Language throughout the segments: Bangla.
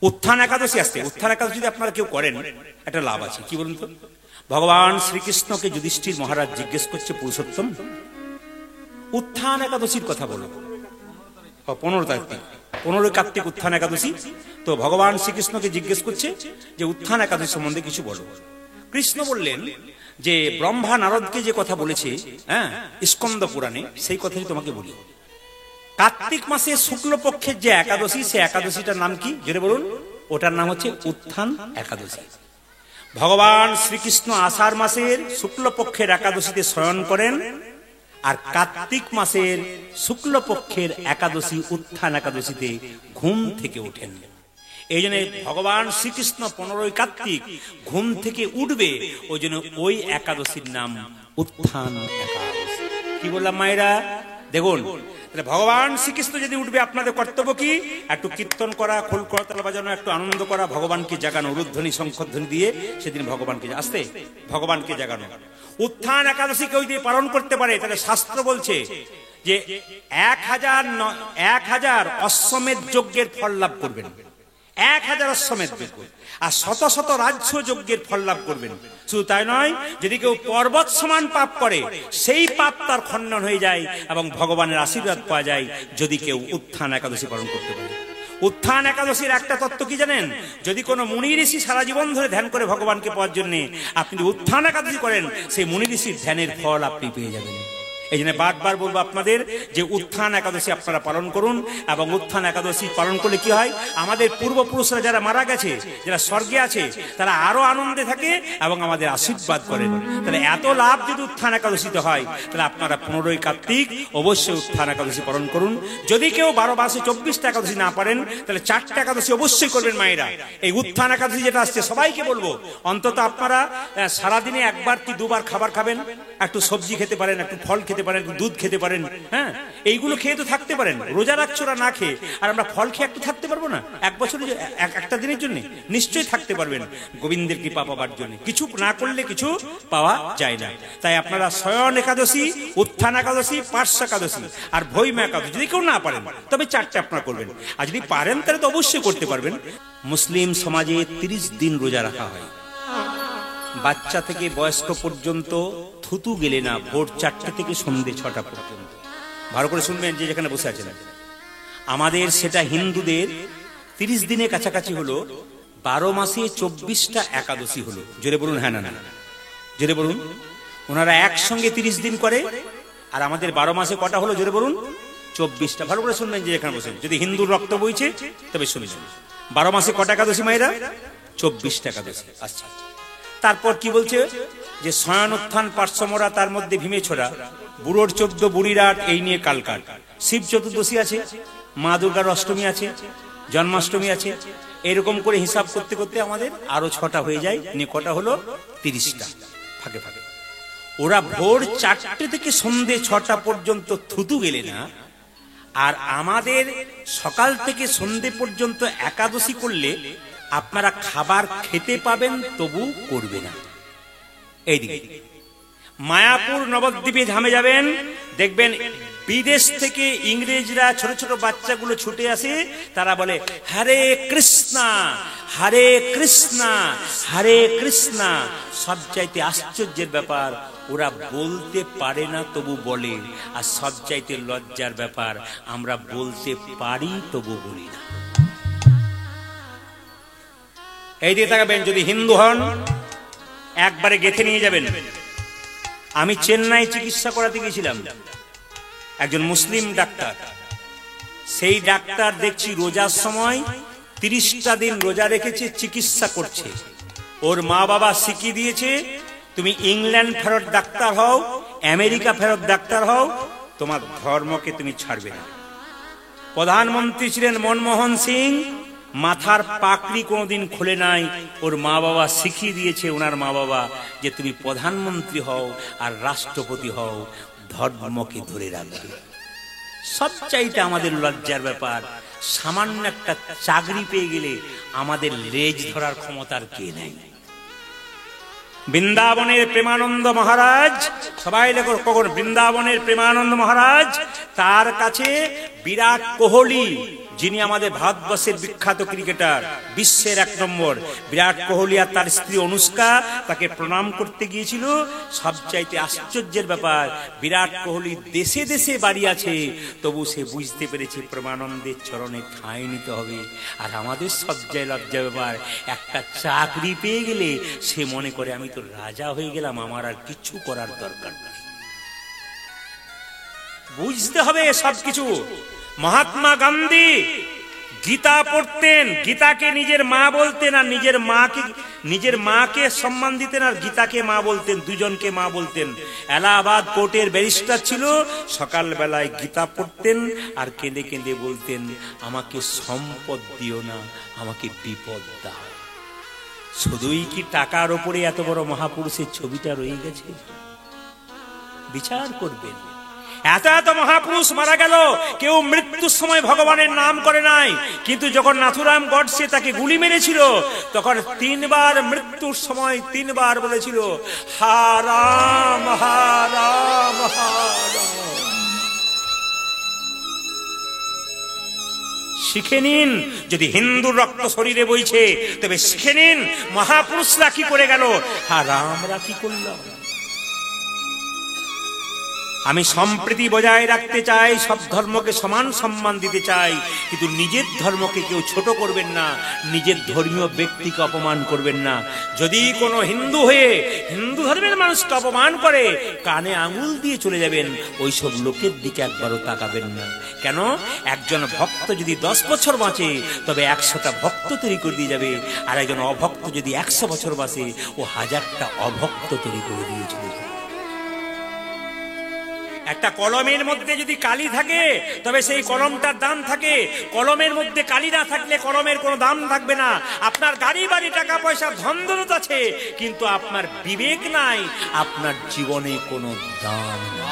উত্থান একাদশী আসছে। উত্থান একাদশী যদি আপনারা কেউ করেন একটা লাভ আছে, কি বলুন তো? ভগবান শ্রীকৃষ্ণকে যুধিষ্ঠির মহারাজ জিজ্ঞেস করছে, পুরুষোত্তম উত্থান একাদশীর কথা বলো। 15 কার্তিক উত্থান একাদশী। তো ভগবান শ্রীকৃষ্ণকে জিজ্ঞেস করছে যে উত্থান একাদশী সম্বন্ধে কিছু বলো। কৃষ্ণ বললেন যে ব্রহ্মা নারদকে যে কথা বলেছে, হ্যাঁ, স্কন্দ পুরাণে, সেই কথাই তোমাকে বলি। কার্তিক মাসে শুক্লপক্ষের যে একাদশী, সে একাদশীটার নাম কি জেনে বলুন? ওটার নাম হচ্ছে উত্থান একাদশী। ভগবান শ্রীকৃষ্ণ আষাঢ় মাসের শুক্লপক্ষের একাদশীতে শয়ন করেন, আর কার্তিক মাসের শুক্লপক্ষের একাদশী উত্থান একাদশীতে ঘুম থেকে ওঠেন। এই জন্য ভগবান শ্রীকৃষ্ণ 15 কার্তিক ঘুম থেকে উঠবে, ওই জন্য ওই একাদশীর নাম উত্থান একাদশী। কি বললাম মায়েরা? দেখুন, ভগবান শ্রীকৃষ্ণ যদি উঠবে, আপনাদের কর্তব্য কি? একটু কীর্তন করা, খোল করতাল বাজানো, একটু আনন্দ করা, ভগবানকে জাগানো, উরুধ্বনি শঙ্খধ্বনি দিয়ে সেদিন ভগবানকে আসতে ভগবানকে জাগানো। উত্থান একাদশী কেউ যদি পালন করতে পারে, তাহলে শাস্ত্র বলছে যে 1000 অশ্বমেধ যজ্ঞের ফল লাভ করবেন। 1000 অশ্বমেধ যজ্ঞ, আর শত শত রাজ্য যজ্ঞের ফল লাভ করবেন। শুধু তাই নয়, যদি কেউ পর্বত সমান পাপ করে, সেই পাপ তার খণ্ডন হয়ে যায় এবং ভগবানের আশীর্বাদ পাওয়া যায়, যদি কেউ উত্থান একাদশী পালন করতে পারে। উত্থান একাদশীর একটা তত্ত্ব কি জানেন? যদি কোনো মুনি ঋষি সারা জীবন ধরে ধ্যান করে ভগবানকে পাওয়ার জন্য, আপনি যদি উত্থান একাদশী করেন, সেই মুনি ঋষির ধ্যানের ফল আপনি পেয়ে যাবেন। এই জন্য বারবার বলবো আপনাদের যে উত্থান একাদশী আপনারা পালন করুন। এবং উত্থান একাদশী পালন করলে কি হয়, আমাদের পূর্বপুরুষরা যারা মারা গেছে, যারা স্বর্গে আছে, তারা আরো আনন্দে থাকে এবং আমাদের আশীর্বাদ করেন। তাহলে এত লাভ যদি উত্থান একাদশীতে হয়, তাহলে আপনারা 15 কার্তিক অবশ্যই উত্থান একাদশী পালন করুন। যদি কেউ 12 মাসে 24টা একাদশী না পারেন, তাহলে 4টা একাদশী অবশ্যই করবেন মায়েরা। এই উত্থান একাদশী যেটা আসছে, সবাইকে বলবো অন্তত আপনারা সারাদিনে একবার কি দুবার খাবার খাবেন। একটু সবজি খেতে পারেন, একটু ফল খেতে পারেন, দুধ খেতে পারেন, হ্যাঁ, এইগুলো খেয়ে তো থাকতে পারেন। রোজা রাখছো না খেয়ে, আর আমরা ফল খেয়ে একটু থাকতে পারবো না? এক বছরে একটা দিনের জন্য নিশ্চয়ই থাকতে পারবেন, গোবিন্দের কৃপা পাবার জন্য। কিছু না করলে কিছু পাওয়া যায় না। তাই আপনারা শয়ন একাদশী, উত্থান একাদশী, পার্শ্ব একাদশী আর ভৈমা একাদশী যদি কেউ না পারেন, তবে 4টা আপনারা করবেন। আর যদি পারেন তাহলে তো অবশ্যই করতে পারবেন। মুসলিম সমাজে 30 দিন রোজা রাখা হয়। বাচ্চা থেকে বয়স্ক পর্যন্ত থুতু গেলে না, ভোর 4টে থেকে সন্ধ্যে 6টা পর্যন্ত। ভালো করে শুনবেন যে যেখানে বসে আছেন। আমাদের সেটা হিন্দুদের 30 দিনের কাছাকাছি হলো, 12 মাসে 24টা একাদশী হলো। জোরে বলুন হ্যাঁ না না, জোরে বলুন। ওনারা একসঙ্গে 30 দিন করে, আর আমাদের 12 মাসে কটা হলো? জোরে বলুন 24টা। ভালো করে শুনবেন যে যেখানে বসে, যদি হিন্দুর রক্ত বইছে তবে শুনবেন। 12 মাসে কটা একাদশী মায়েরা? 24টা একাদশী। আচ্ছা, তারপর কি বলছে যে শয়ন উত্থান পার্শ্বমরা, তার মধ্যে ভীমে ছোড়া, বুড়োর 14 বুড়ির 8, এই নিয়ে কালকাট। শিব চতুর্দশী আছে, মা দুর্গার অষ্টমী আছে, জন্মাষ্টমী আছে। এরকম করে হিসাব করতে করতে আমাদের আরো 6টা হয়ে যায়, নিয়ে কটা হলো? 30টা ফাঁকে ফাঁকে। ওরা ভোর 4টে থেকে সন্ধ্যে 6টা পর্যন্ত থুতু গেলে না, আর আমাদের সকাল থেকে সন্ধ্যে পর্যন্ত একাদশী করলে আপনারা খাবার খেতে পাবেন, তবু করবে না। এইদিকে মায়াপুর নবদ্বীপে ধামে যাবেন, দেখবেন বিদেশ থেকে ইংরেজরা ছোট ছোট বাচ্চাগুলো ছুটে আসে, তারা বলে হরে কৃষ্ণা হরে কৃষ্ণা হরে কৃষ্ণা। সবচাইতে আশ্চর্যের ব্যাপার, ওরা বলতে পারে না তবু বলে, আর সবচাইতে লজ্জার ব্যাপার, আমরা বলতে পারি তবু বলি না। এই দিকে তাকাবেন, যদি হিন্দু হন একবারে গেঁথে নিয়ে যাবেন। আমি চেন্নাই চিকিৎসা করাতে গেছিলাম, একজন মুসলিম ডাক্তার। সেই ডাক্তার দেখছি রোজার সময় 30টা দিন রোজা রেখেছে, চিকিৎসা করছে। ওর মা বাবা শিখিয়ে দিয়েছে, তুমি ইংল্যান্ড ফেরত ডাক্তার হও, আমেরিকা ফেরত ডাক্তার হও, তোমার ধর্মকে তুমি ছাড়বে না। প্রধানমন্ত্রী ছিলেন মনমোহন সিং, মাথার পাকড়ি কোনোদিন খুলে নাই। ওর মা বাবা শিখিয়ে দিয়েছে, ওনার মা বাবা, যে তুমি প্রধানমন্ত্রী হও আর রাষ্ট্রপতি হও, ধর্মকে ধরে রাখবে। সবচাইতে আমাদের লজ্জার ব্যাপার, সামান্য একটা চাকরি পেয়ে গেলে আমাদের লেজ ধরার ক্ষমতার কে নেই। বৃন্দাবনের প্রেমানন্দ মহারাজ, সবাই লেখো বৃন্দাবনের প্রেমানন্দ মহারাজ, তার কাছে বিরাট কোহলি যিনি আমাদের ভারতবর্ষের বিখ্যাত ক্রিকেটার, বিশ্বের 1 নম্বর বিরাট কোহলি আর তার স্ত্রী অনুষ্কা তাকে প্রণাম করতে গিয়েছিল। সবচাইতে আশ্চর্যের ব্যাপার, বিরাট কোহলি দেশে দেশে বাড়ি আছে, তবু সে বুঝতে পেরেছে প্রেমানন্দের চরণে ঠাঁই নিতে হবে। আর আমাদের সবচেয়ে লজ্জা ব্যাপার, একটা চাকরি পেয়ে গেলে সে মনে করে আমি তো রাজা হয়ে গেলাম, আমার আর কিছু করার দরকার নেই। বুঝতে হবে সবকিছু। মহাত্মা গান্ধী গীতা পড়তেন, গীতাকে নিজের মা বলতেন, আর নিজের মাকে সম্মান দিতেন, আর গীতাকে মা বলতেন, দুজনকে মা বলতেন। এলাহাবাদ কোর্টের ব্যারিস্টার ছিল, সকালবেলায় গীতা পড়তেন আর কেঁদে কেঁদে বলতেন, আমাকে সম্পদ দিও না, আমাকে বিপদ দাও। শুধুই কি টাকার ওপরে এত বড় মহাপুরুষের ছবিটা রয়ে গেছে? বিচার করবেন। এত এত মহাপুরুষ মারা গেল, কেউ মৃত্যুর সময় ভগবানের নাম করে নাই, কিন্তু যখন নাথুরাম গডসে তাকে গুলি মেরেছিল, তখন 3 বার মৃত্যুর সময় 3 বার বলেছিল, হারাম হারাম হারাম। শিখে নিন, যদি হিন্দুর রক্ত শরীরে বইছে তবে শিখে নিন মহাপুরুষরা কি করে গেল, হারামরা কি করলাম। আমি সম্প্রীতি বজায় রাখতে চাই, সব ধর্মকে সমান সম্মান দিতে চাই, কিন্তু নিজের ধর্মকে কেউ ছোট করবেন না, নিজের ধর্মীয় ব্যক্তিকে অপমান করবেন না। যদি কোনো হিন্দু হয়ে হিন্দু ধর্মের মানুষকে অপমান করে, কানে আঙুল দিয়ে চলে যাবেন, ওইসব লোকের দিকে একবারও তাকাবেন না। কেন? একজন ভক্ত যদি 10 বছর বাঁচে, তবে 100টা ভক্ত তৈরি করে দিয়ে যাবে, আর একজন অভক্ত যদি 100 বছর বাঁচে, ও 1000টা অভক্ত তৈরি করে দিয়ে চলে যাবে। একটা কলমের মধ্যে যদি কালি থাকে, তবে সেই কলমটার দাম থাকে। কলমের মধ্যে কালি না থাকলে কলমের কোনো দাম থাকবে না। আপনার গাড়ি বাড়ি টাকা পয়সা ধন দৌলত আছে, কিন্তু আপনার বিবেক নাই, আপনার জীবনে কোনো দাম নেই।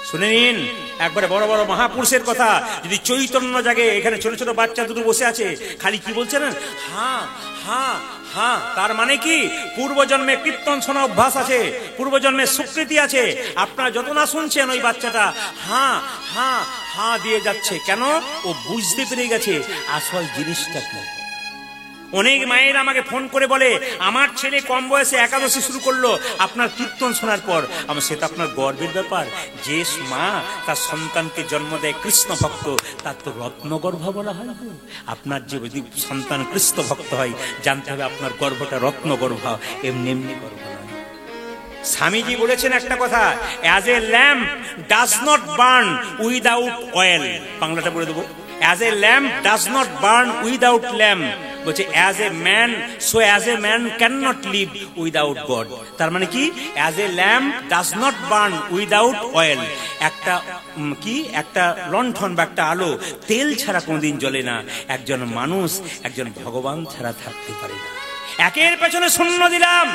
শুনে নিন একবারে বড় বড় মহাপুরুষের কথা। যদি চৈতন্য জাগে, এখানে ছোট ছোট বাচ্চা দুটো বসে আছে, খালি কি বলছে না, হ্যাঁ হ্যাঁ হ্যাঁ। তার মানে কি? পূর্বজন্মে কীর্তন শোনা অভ্যাস আছে, পূর্বজন্মে স্বীকৃতি আছে। আপনারা যত না শুনছেন, ওই বাচ্চাটা হ্যাঁ হ্যাঁ হ্যাঁ দিয়ে যাচ্ছে। কেন? ও বুঝতে পেরে গেছে আসল জিনিসটা কি। অনেক মায়ের আমাকে ফোন করে বলে, আমার ছেলে কম বয়সে একাদশী শুরু করলো আপনার কীর্তন শোনার পর। আমার সেটা আপনার গর্বের ব্যাপার। যে মা তার সন্তানকে জন্ম দেয় কৃষ্ণ ভক্ত, তার তো রত্নগর্ভ বলা হয়। আপনার যে যদি সন্তান কৃষ্ণ ভক্ত হয়, জানতে হবে আপনার গর্ভটা রত্নগর্ভ, এমনি এমনি গর্ভ নয়। স্বামীজি বলেছেন একটা কথা, as a lamp does not burn without oil. বাংলাটা বলে দেবো, as a lamp does not burn without lamp. বলছে as a man, so as a man can not live without God. তার মানে কি? As a lamp does not burn without oil. একটা লণ্ঠন বা একটা আলো তেল ছাড়া কোনদিন জ্বলে না। একজন মানুষ একজন ভগবান ছাড়া থাকতে পারে না। একের পেছনে শূন্য দিলাম,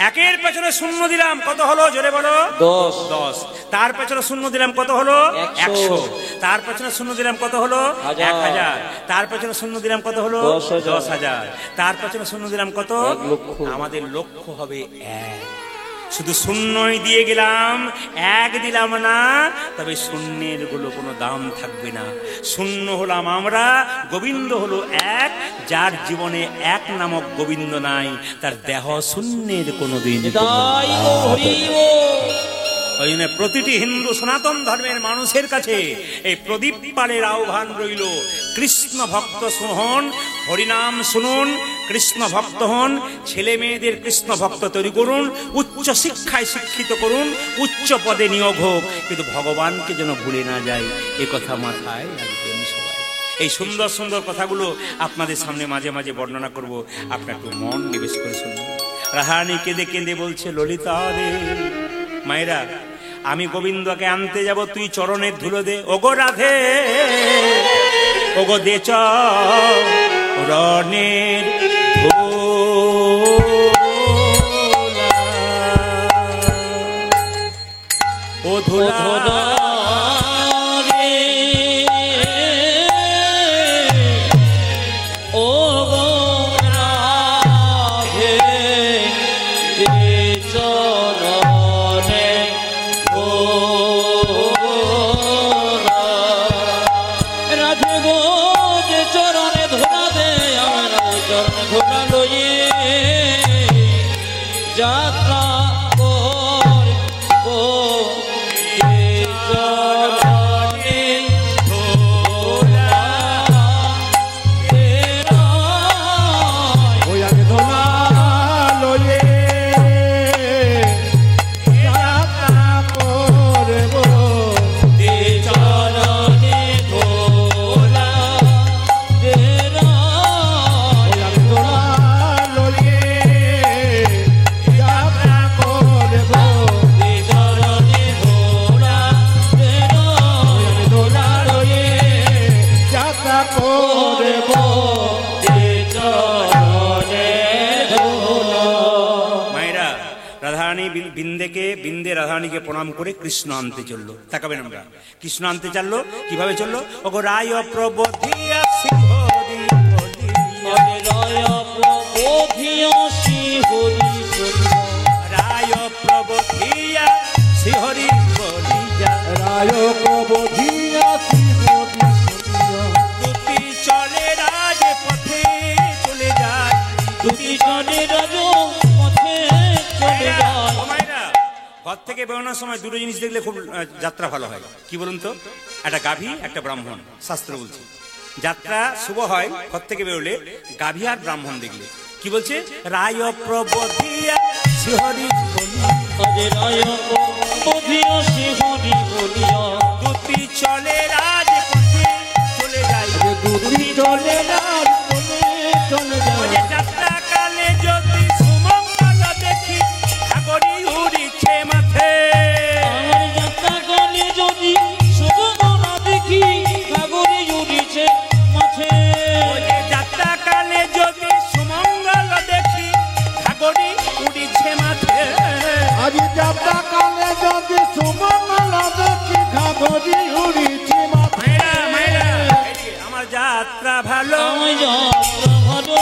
একের পেছনে শূন্য দিলাম, কত হলো জোরে বলো? 10। তার পেছনে শূন্য দিলাম, কত হলো? 100। তার পেছনে শূন্য দিলাম, কত হলো? 1000। তার পেছনে শূন্য দিলাম, কত হলো? 10,000। তার পেছনে শূন্য দিলাম, কত? 1,00,000। আমাদের লক্ষ্য হবে 1। শুধু শূন্যই দিয়ে গেলাম, 1 দিলাম না, তবে শূন্যের গুলো কোনো দাম থাকবে না। শূন্য হলাম আমরা, গোবিন্দ হলো 1। যার জীবনে 1 নামক গোবিন্দ নাই, তার দেহ শূন্যের কোনোদিন। ওই জন্য প্রতিটি হিন্দু সনাতন ধর্মের মানুষের কাছে এই প্রদীপ পালের আহ্বান রইল, কৃষ্ণ ভক্ত হন, হরিনাম শুনুন, কৃষ্ণ ভক্ত হন, ছেলে মেয়েদের কৃষ্ণ ভক্ত তৈরি করুন, উচ্চ শিক্ষায় শিক্ষিত করুন, উচ্চ পদে নিয়োগ হোক, কিন্তু ভগবানকে যেন ভুলে না যায়, এ কথা মাথায় রাখবেন সবাই। এই সুন্দর সুন্দর কথাগুলো আপনাদের সামনে মাঝে মাঝে বর্ণনা করব, আপনার একটু মন নিবেশ করে শুনুন। রাহানি কেঁদে কেঁদে বলছে, ললিতা রে মায়েরা, আমি গোবিন্দকে আনতে যাব, তুই চরণের ধুলো দে। ওগো রাধে, ওগো দে চরণের ধুলা, ও ধুলা বিন্দে রাধারানীকে প্রণাম করে কৃষ্ণ আনতে চললো। তাকাবেন আমরা, কৃষ্ণ আনতে চললো কিভাবে চললো? ওগো রায় প্রবোধিয়া শ্রীহরি বলিয়া, রায় প্রবোধিয়া শ্রীহরি বলিয়া, রায় প্রবোধিয়া শ্রীহরি বলিয়া, রায় প্রবোধিয়া শ্রীহরি বলিয়া, দুটি চলে রাজ পথে চলে যায়, দুটি চলে রাজ পথে চলে যায়। ঘর থেকে বেরোনোর সময় দুটো জিনিস দেখলে খুব যাত্রা ভালো হয়। কি বলুন তো? একটা গাভী, একটা ব্রাহ্মণ। শাস্ত্র বলছে যাত্রা শুভ হয় ঘর থেকে বেরোলে গাভী আর ব্রাহ্মণ দেখলে। কি বলছে? রায় প্রবোধিয়া শ্রীহরি বলিয়া, রায় প্রবোধিয়া শ্রীহরি বলিয়া, দুটি চলে রাজ পথে চলে যায়, দুটি চলে রাজ পথে চলে যায়। যাত্রা কালে যদি সুমঙ্গল দেখি সাগরী উড়িছে মাথে, আমার যাত্রা কালে যদি শুভমনা দেখি সাগরে উড়িছে মাঠে, যাত্রা কালে যদি সুমঙ্গল দেখি সাগরী উড়িছে মাথে, আজ যাত্রা কালে যদি শুভমনা দেখি সাগরে উড়িছে মাঠে। আমার যাত্রা ভালো, আমার যাত্রা ভালো,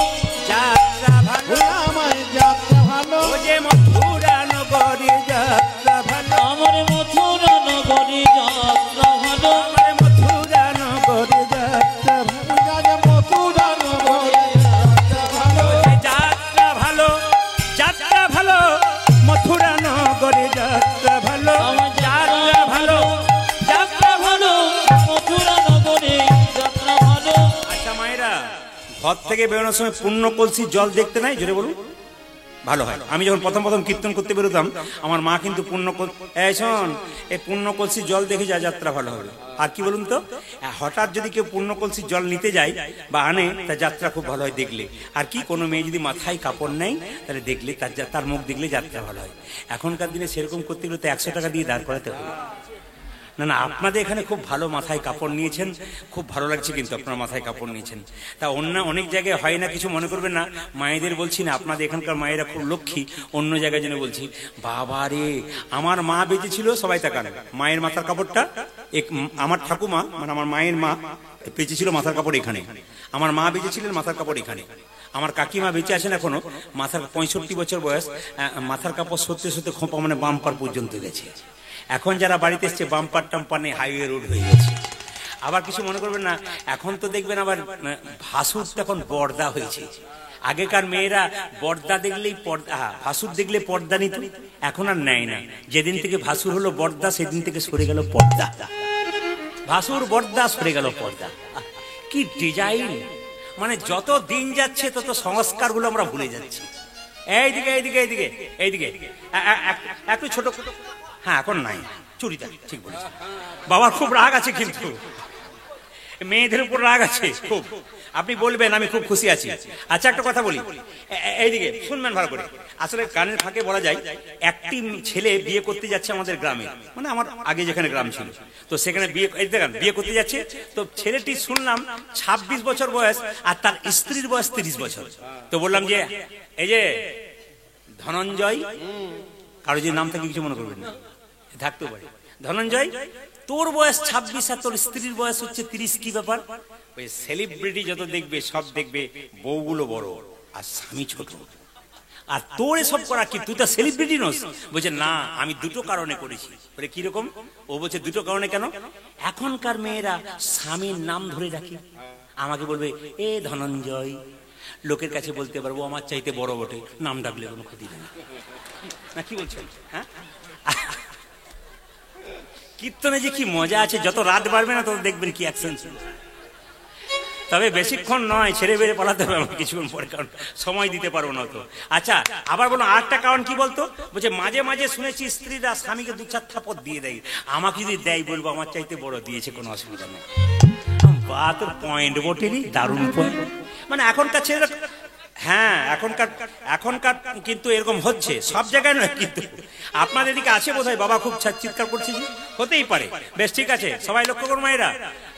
যাত্রা ভালো, আমার যাত্রা ভালো, ও যে মথুরা নগরী যাত্রা ভালো, আমার মথুরা নগরী যাত্রা ভালো, আমার মথুরা নগরী যাত্রা ভালো, মথুরা নগরী যাত্রা ভালো, যাত্রা ভালো, যাত্রা ভালো, মথুরা নগরী যাত্রা ভালো, আমার যাত্রা ভালো, যাত্রা ভালো, মথুরা নগরী যাত্রা ভালো। আচ্ছা মায়েরা, ঘর থেকে বেরোনোর সময় পূর্ণ কলসি জল দেখতে নাই? জোরে বলুন, ভালো হয়। আমি যখন প্রথম কীর্তন করতে বেরোতাম, আমার মা কিন্তু পূর্ণ কলসি জল দেখে যা যাত্রা ভালো হবে। আর কি বলুন তো, হঠাৎ যদি কেউ পূর্ণ কলসি জল নিতে যায় বা আনে, তার যাত্রা খুব ভালো হয় দেখলে। আর কি, কোনো মেয়ে যদি মাথায় কাপড় নেয় তাহলে দেখলে তার মুখ দেখলে যাত্রা ভালো হয়। এখনকার দিনে সেরকম করতে গেলে তো 100 টাকা দিয়ে দাঁড় করাতে হবে। না, আপনাদের এখানে খুব ভালো মাথায় কাপড় নিয়েছেন, খুব ভালো লাগছে কিন্তু আপনার মাথায় কাপড় নিয়েছেন। তা অনেক জায়গায় হয় না, কিছু মনে করবেন না, মায়েদের বলছি না, আপনাদের এখানকার মায়েরা খুব লক্ষ্মী। অন্য জায়গায় জন্য বলছি, বাবা রে, আমার মা বেঁচে ছিল, সবাই তাকান, মায়ের মাথার কাপড়টা, আমার ঠাকুমা মানে আমার মায়ের মা বেঁচে ছিল, মাথার কাপড় এখানে। আমার মা বেঁচে ছিলেন, মাথার কাপড় এখানে। আমার কাকিমা বেঁচে আছেন এখনো, মাথার 65 বছর বয়স, মাথার কাপড় সত্যি সত্যি খোঁপা মানে বাম্পার পর্যন্ত গেছে। এখন যারা বাড়িতে এসছে বাম্পার টাম্পার নেই, হাইওয়ে রোড হয়ে গেছে। আবার কিছু মনে করবেন না, এখন তো দেখবেন আবার ভাসুর এখন পর্দা হয়েছে। আগেকার মেয়েরা পর্দা দেখলেই ভাসুর দেখলে পর্দা নিত, এখন আর নেয় না। যেদিন থেকে ভাসুর হলো বর্দা, সেদিন থেকে সরে গেল পর্দা। ভাসুর বর্দা, সরে গেল পর্দা। কি ডিজাইন! মানে যত দিন যাচ্ছে তত সংস্কারগুলো আমরা ভুলে যাচ্ছি। এইদিকে এইদিকে এইদিকে এইদিকে একটু ছোট, হ্যাঁ এখন নাই চুড়িদার, ঠিক বলেছে। বাবার খুব রাগ আছে, কিন্তু মেয়েদের উপর রাগ আছে খুব। আপনি বলবেন আমি খুব খুশি আছি। আচ্ছা একটা কথা বলি, এইদিকে শুনবেন ভালো করে। আসলে কানের ফাঁকে বলা যায়, একটি ছেলে বিয়ে করতে যাচ্ছে আমাদের গ্রামে, মানে আমার আগে যেখানে গ্রাম ছিল, তো সেখানে বিয়ে করতে যাচ্ছে। তো ছেলেটি শুনলাম 26 বছর বয়স, আর তার স্ত্রীর বয়স 30 বছর। তো বললাম যে এই যে ধনঞ্জয়, কারো যে নাম থাকে কিছু মনে করবেন না, থাকতে পারে, ধনঞ্জয়, তোর বয়স 26 আর তোর স্ত্রীর বয়স হচ্ছে 30, কি ব্যাপার? ওই সেলিব্রিটি যত দেখবে সব দেখবে বউগুলো বড় আর স্বামী ছোট, আর তোর এসব করা কি, তুই তো সেলিব্রিটি নস? বলছে না, আমি দুটো কারণে করেছি। বলে কিরকম? ও বলছে দুটো কারণে। কেন? এখনকার মেয়েরা স্বামীর নাম ধরে রাখে। আমাকে বলবে এ ধনঞ্জয়, লোকের কাছে বলতে পারবো আমার চাইতে বড় বটে, নাম ডাকলে কোনো ক্ষতি নেই। না কি বলছেন? হ্যাঁ, কীর্তনে যে কি মজা আছে, যত রাত বাড়বে না তত দেখবেন কি অ্যাকশন। তবে বেশিক্ষণ নয়, ছেড়ে বেড়ে পালাতে হবে আমার কিছুক্ষণ পরে, কারণ সময় দিতে পারবো না তো। আচ্ছা আবার বলো, আরেকটা কারণ কি বলতো? বলছে মাঝে মাঝে শুনেছি স্ত্রীরা স্বামীকে 2-4 থাপড় দিয়ে দেয়। আমাকে যদি দেয় বলবো আমার চাইতে বড়, দিয়েছে, কোনো অসুবিধা নেই। বা তোর পয়েন্ট বটেনি, দারুণ পয়েন্ট। মানে এখনকার ছেলেরা, হ্যাঁ এখনকার কিন্তু এরকম হচ্ছে, সব জায়গায় নয় কিন্তু। আপনাদের এদিকে আছে বোধহয়, বাবা খুব চিৎকার করছে যে হতেই পারে। বেশ ঠিক আছে, সবাই লক্ষ্য করুন মায়েরা।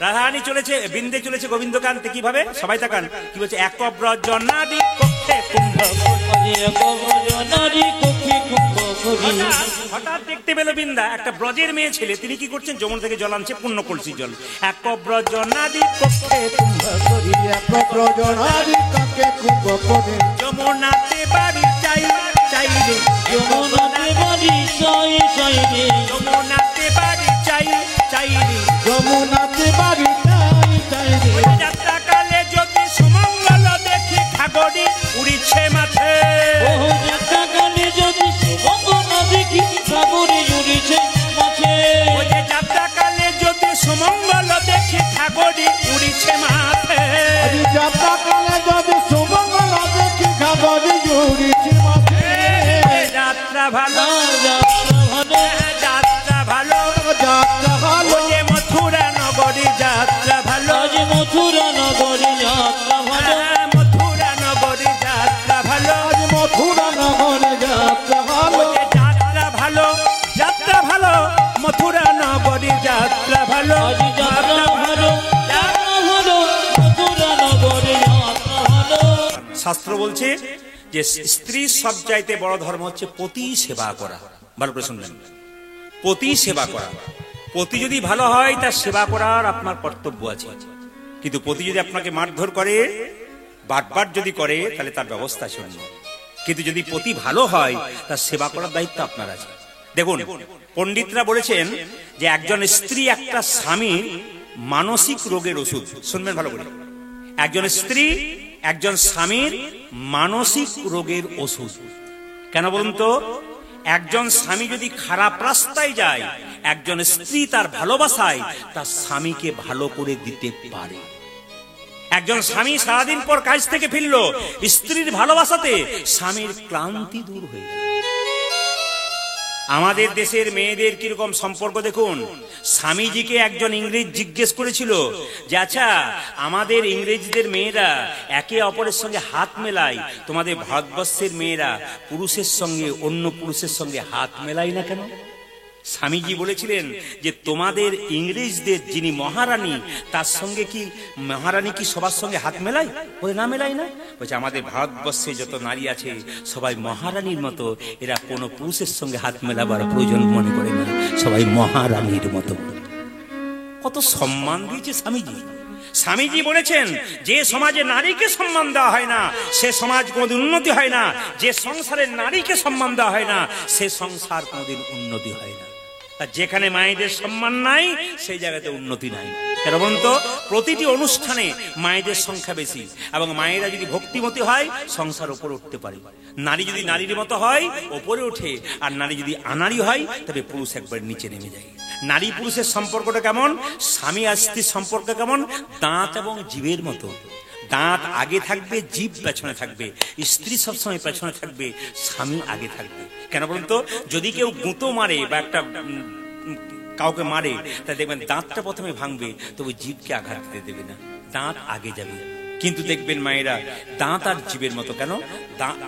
রাধারানী চলেছে, বৃন্দে চলেছে গোবিন্দকান্তে, কিভাবে সবাই তাকান, কি বলছে, এক ব্রজ নারী কক্ষে কুম্ভ করি। এক ব্রজ নারী কক্ষে কুম্ভ করি। হঠাৎ দেখতে পেল বৃন্দা একটা ব্রজের মেয়ে ছেলে, তিনি কি করছেন, যমুনা থেকে জল আনছে, পূর্ণ কলসি জল। এক ব্রজ নারী কক্ষে কুম্ভ করি, এক ব্রজ নারী কক্ষে কুম্ভ করি। যমুনাতে বাড়ি চাই চাই রে, যমুনাতে বাড়ি চাই চাই রে, যমুনাতে বাড়ি চাই চাই রে, যমুনাতে বাড়ি চাই চাই রে। যাত্রা কালে যদি সুমঙ্গল দেখি ঘাগরি উড়িছে মাঠে। ও যাত্রা কালে যদি সুমঙ্গল দেখি সাগরে উড়িছে মাঠে। ওই যে যাত্রা কালে যদি সুমঙ্গল দেখি ঘাগরি উড়িছে মাঠে। আজ যাত্রা কালে যদি সুমঙ্গল দেখি ঘাগরি উড়িছে মাঠে। যাত্রা ভালো, যাত্রা ভালো, যাত্রা ভালো, যাত্রা ভালো, ওই যে মথুরা নগরী যাত্রা ভালো, আজ মথুরা নগরে যাত্রা ভালো। মথুরা নগরী যাত্রা ভালো, আজ মথুরা নগরে যাত্রা ভালো। ওই যে যাত্রা ভালো, যাত্রা ভালো, মথুরা নগরী যাত্রা ভালো, আজ যাত্রা ভালো, যাত্রা ভালো, মথুরা নগরে যাত্রা ভালো। শাস্ত্র বলছে যে স্ত্রীর সব চাইতে বড় ধর্ম হচ্ছে পতি সেবা করা। ভালো করে শুনলেন, পতি সেবা করা। পতি যদি ভালো হয় তার সেবা করার আপনার কর্তব্য আছে, কিন্তু পতি যদি আপনাকে মারধর করে, বারবার যদি করে, তাহলে তার ব্যবস্থা শুনবে। কিন্তু যদি পতি ভালো হয় তার সেবা করার দায়িত্ব আপনার আছে। দেখুন, পণ্ডিতরা বলেছেন যে একজন স্ত্রী একটা স্বামীর মানসিক রোগের ওষুধ। শুনবেন ভালো করে, একজন স্ত্রী একজন স্বামীর মানসিক রোগের ওষুধ। কেন বলুন তো? একজন স্বামী যদি খারাপ রাস্তায় যায়, একজন স্ত্রী তার ভালোবাসায় তার স্বামীকে ভালো করে দিতে পারে। একজন স্বামী সারাদিন পর কাজ থেকে ফিরলো, স্ত্রীর ভালোবাসাতে স্বামীর ক্লান্তি দূর হয়ে গেল। আমাদের দেশের মেয়েদের কিরকম সম্পর্ক দেখুন। স্বামীজিকে একজন ইংরেজ জিজ্ঞেস করেছিল যে আচ্ছা, আমাদের ইংরেজদের মেয়েরা একে অপরের সঙ্গে হাত মেলায়, তোমাদের ভারতবর্ষের মেয়েরা পুরুষের সঙ্গে, অন্য পুরুষের সঙ্গে হাত মেলায় না কেন? স্বামীজি বলেছিলেন যে তোমাদের ইংরেজদের যিনি মহারানী, তার সঙ্গে কি মহারানী কি সবার সঙ্গে হাত মেলায়? বলে না, মেলায় না। বলছে আমাদের ভারতবর্ষে যত নারী আছে সবাই মহারানীর মতো, এরা কোনো পুরুষের সঙ্গে হাত মেলাবার প্রয়োজন মনে করে না, সবাই মহারানীর মতো। কত সম্মান দিয়েছে স্বামীজি। স্বামীজি বলেছেন যে সমাজে নারীকে সম্মান দেওয়া হয় না সে সমাজ কোনোদিন উন্নতি হয় না, যে সংসারে নারীকে সম্মান দেওয়া হয় না সে সংসার কোনোদিন উন্নতি হয় না। আর যেখানে মায়েদের সম্মান নাই সেই জায়গাতে উন্নতি নাই। কেন বলুন তো? প্রতিটি অনুষ্ঠানে মায়েদের সংখ্যা বেশি, এবং মায়েরা যদি ভক্তিমতী হয় সংসার উপরে উঠতে পারে। নারী যদি নারীর মতো হয় ওপরে ওঠে, আর নারী যদি আনাড়ি হয় তবে পুরুষ একবার নিচে নেমে যায়। নারী পুরুষের সম্পর্কটা কেমন? স্বামী আর স্ত্রীর সম্পর্ক কেমন? দাঁত এবং জিভের মতো। দাঁত আগে থাকবে, জিভ পেছনে থাকবে। স্ত্রী সবসময় পেছনে থাকবে, স্বামী আগে থাকবে। কেন বলুন তো? যদি কেউ গুঁতো মারে বা একটা কাউকে মারে, তা দেখবেন দাঁতটা প্রথমে ভাঙবে, তবে জিভকে আঘাত দিতে দেবে না, দাঁত আগে যাবে। কিন্তু দেখবেন মায়েরা দাঁত আর জিভের মতো। কেন?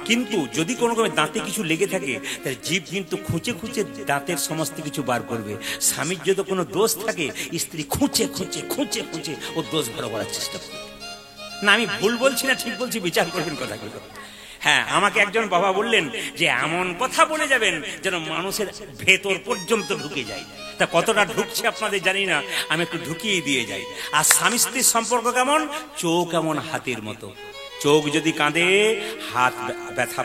কিন্তু যদি কোনো দাঁতে কিছু লেগে থাকে তাহলে জিভ কিন্তু খুঁচে খুঁচে দাঁতের সমস্ত কিছু বার করবে। স্বামীর যদি কোনো দোষ থাকে, স্ত্রী খুঁচে খুঁচে খুঁচে খুঁচে ও দোষ ভালো করার চেষ্টা করবে। না, আমি ভুল বলছি না ঠিক বলছি, বিচার করবেন কথাগুলো। হ্যাঁ, আমাকে একজন বাবা বললেন যে এমন কথা বলে যাবেন যেন মানুষের ভেতর পর্যন্ত ঢুকে যায়। তা কতটা ঢুকছে আপনাদের জানি না, আমি একটু ঢুকিয়ে দিয়ে যাই। আর স্বামী স্ত্রীর সম্পর্ক কেমন? চোখ এমন হাতের মতো। চোখ যদি কাঁদে হাত ব্যথা,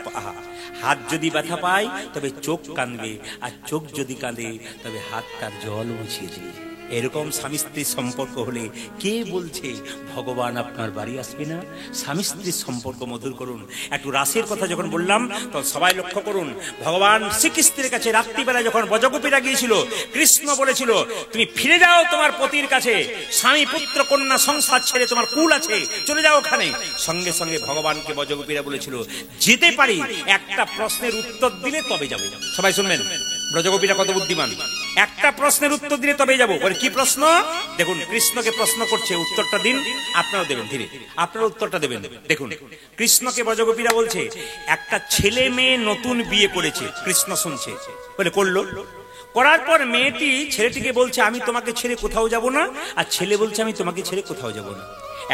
হাত যদি ব্যথা পায় তবে চোখ কাঁদবে, আর চোখ যদি কাঁদে তবে হাত তার জল মুছিয়ে দেবে। এরকম স্বামী স্ত্রীর সম্পর্ক হলে কে বলছে ভগবান আপনার বাড়ি আসবে না? স্বামী স্ত্রীর সম্পর্ক মধুর করুন। একটু রাসের কথা যখন বললাম তখন সবাই লক্ষ্য করুন, ভগবান শ্রীকৃষ্ণের কাছে রাত্রিবেলা যখন ব্রজগোপীরা গিয়েছিল, কৃষ্ণ বলেছিল তুমি ফিরে যাও তোমার পতির কাছে, স্বামী পুত্র কন্যা সংসার ছেড়ে তোমার কুল আছে, চলে যাও ওখানে। সঙ্গে সঙ্গে ভগবানকে ব্রজগোপীরা বলেছিল যেতে পারি, একটা প্রশ্নের উত্তর দিলে তবে যাবো। সবাই শুনবেন, ব্রজগোপীরা কত বুদ্ধিমান। একটা প্রশ্নের উত্তর দিলে তবেই যাবো। বলে কি প্রশ্ন? দেখুন, কৃষ্ণকে প্রশ্ন করছে, উত্তরটা দিন। আপনারাও দেবেন, ধীরে আপনারা উত্তরটা দেবেন। দেখুন, কৃষ্ণকে ব্রজগোপীরা বলছে একটা ছেলে মেয়ে নতুন বিয়ে করেছে, কৃষ্ণ শুনছে। বলে করলো, করার পর মেয়েটি ছেলেটিকে বলছে আমি তোমাকে ছেড়ে কোথাও যাব না, আর ছেলে বলছে আমি তোমাকে ছেড়ে কোথাও যাব না।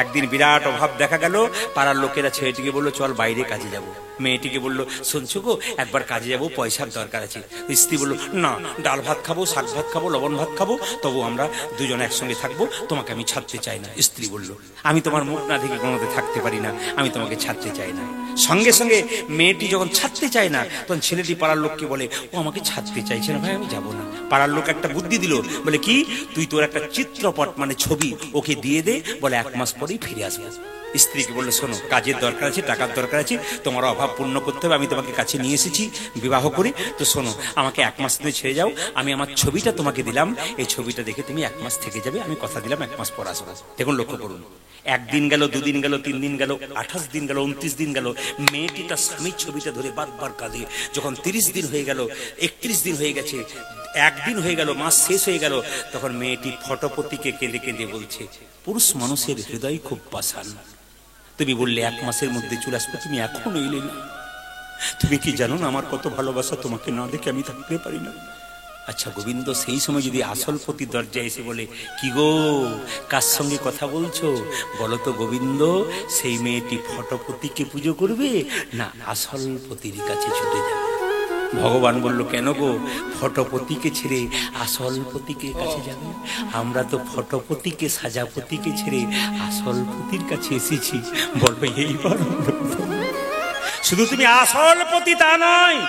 একদিন বিরাট অভাব দেখা গেল, পাড়ার লোকেরা ছেলেটিকে বললো চল বাইরে কাজে যাব। মেয়েটিকে বললো শুনছো গো, একবার কাজে যাব, পয়সার দরকার আছে। স্ত্রী বললো না, ডাল ভাত খাবো, শাক ভাত খাবো, লবণ ভাত খাবো, তবু আমরা দুজন একসঙ্গে থাকবো, তোমাকে আমি ছাড়তে চাই না। স্ত্রী বললো আমি তোমার মুখ না দেখে কোনোতে থাকতে পারি না, আমি তোমাকে ছাড়তে চাই না। সঙ্গে সঙ্গে মেয়েটি যখন ছাড়তে চায় না, তখন ছেলেটি পাড়ার লোককে বলে ও আমাকে ছাড়তে চাইছে না ভাই, আমি যাব না। পাড়ার লোক একটা বুদ্ধি দিল, বলে কি তুই তোর একটা চিত্রপট মানে ছবি ওকে দিয়ে দে, বলে 1 মাস পরেই ফিরে আসবে। স্ত্রীকে বললো শোনো, কাজের দরকার আছে, টাকার দরকার আছে, তোমার অভাব পূর্ণ করতে হবে, আমি তোমাকে কাছে নিয়ে এসেছি বিবাহ করে, তো শোনো আমাকে 1 মাস তুমি ছেড়ে যাও, আমি আমার ছবিটা তোমাকে দিলাম, এই ছবিটা দেখে তুমি 1 মাস থেকে যাবে, আমি কথা দিলাম 1 মাস পর আসবো। দেখুন লক্ষ্য করুন, 1 দিন গেল, 2 দিন গেল, 3 দিন গেল, 28 দিন গেল, 29 দিন গেল, মেয়েটি তার স্বামীর ছবিটা ধরে বারবার কাঁদে। যখন 30 দিন হয়ে গেল, 31 দিন হয়ে গেছে, 1 দিন হয়ে গেল, মাস শেষ হয়ে গেল, তখন মেয়েটি ফটোপতিকে কেঁদে কেঁদে বলছে পুরুষ মানুষের হৃদয় খুব পাষাণ, তুমি বললে 1 মাসের মধ্যে চলে আসবে, তুমি এখনো এলে না। তুমি কি জানো না আমার কত ভালোবাসা, তোমাকে না দেখে আমি থাকতে পারি না। আচ্ছা গোবিন্দ সেই সময় যদি আসল পতি দরজায় এসে বলে কি গো কার সঙ্গে কথা বলছো, বলো তো গোবিন্দ, সেই মেয়েটি ফটোপতিকে পুজো করবে না আসল পতির কাছে ছুটে যাবে? ভগবান বলল কেন গো, ফটোপতিকে ছেড়ে আসল পতিকে কাছে যাবে? আমরা তো ফটোপতিকে সাজাপতিকে ছেড়ে আসল পতির কাছে এসেছি, বলবে এইবার। শুধু তুমি আসল পতি তা নয়,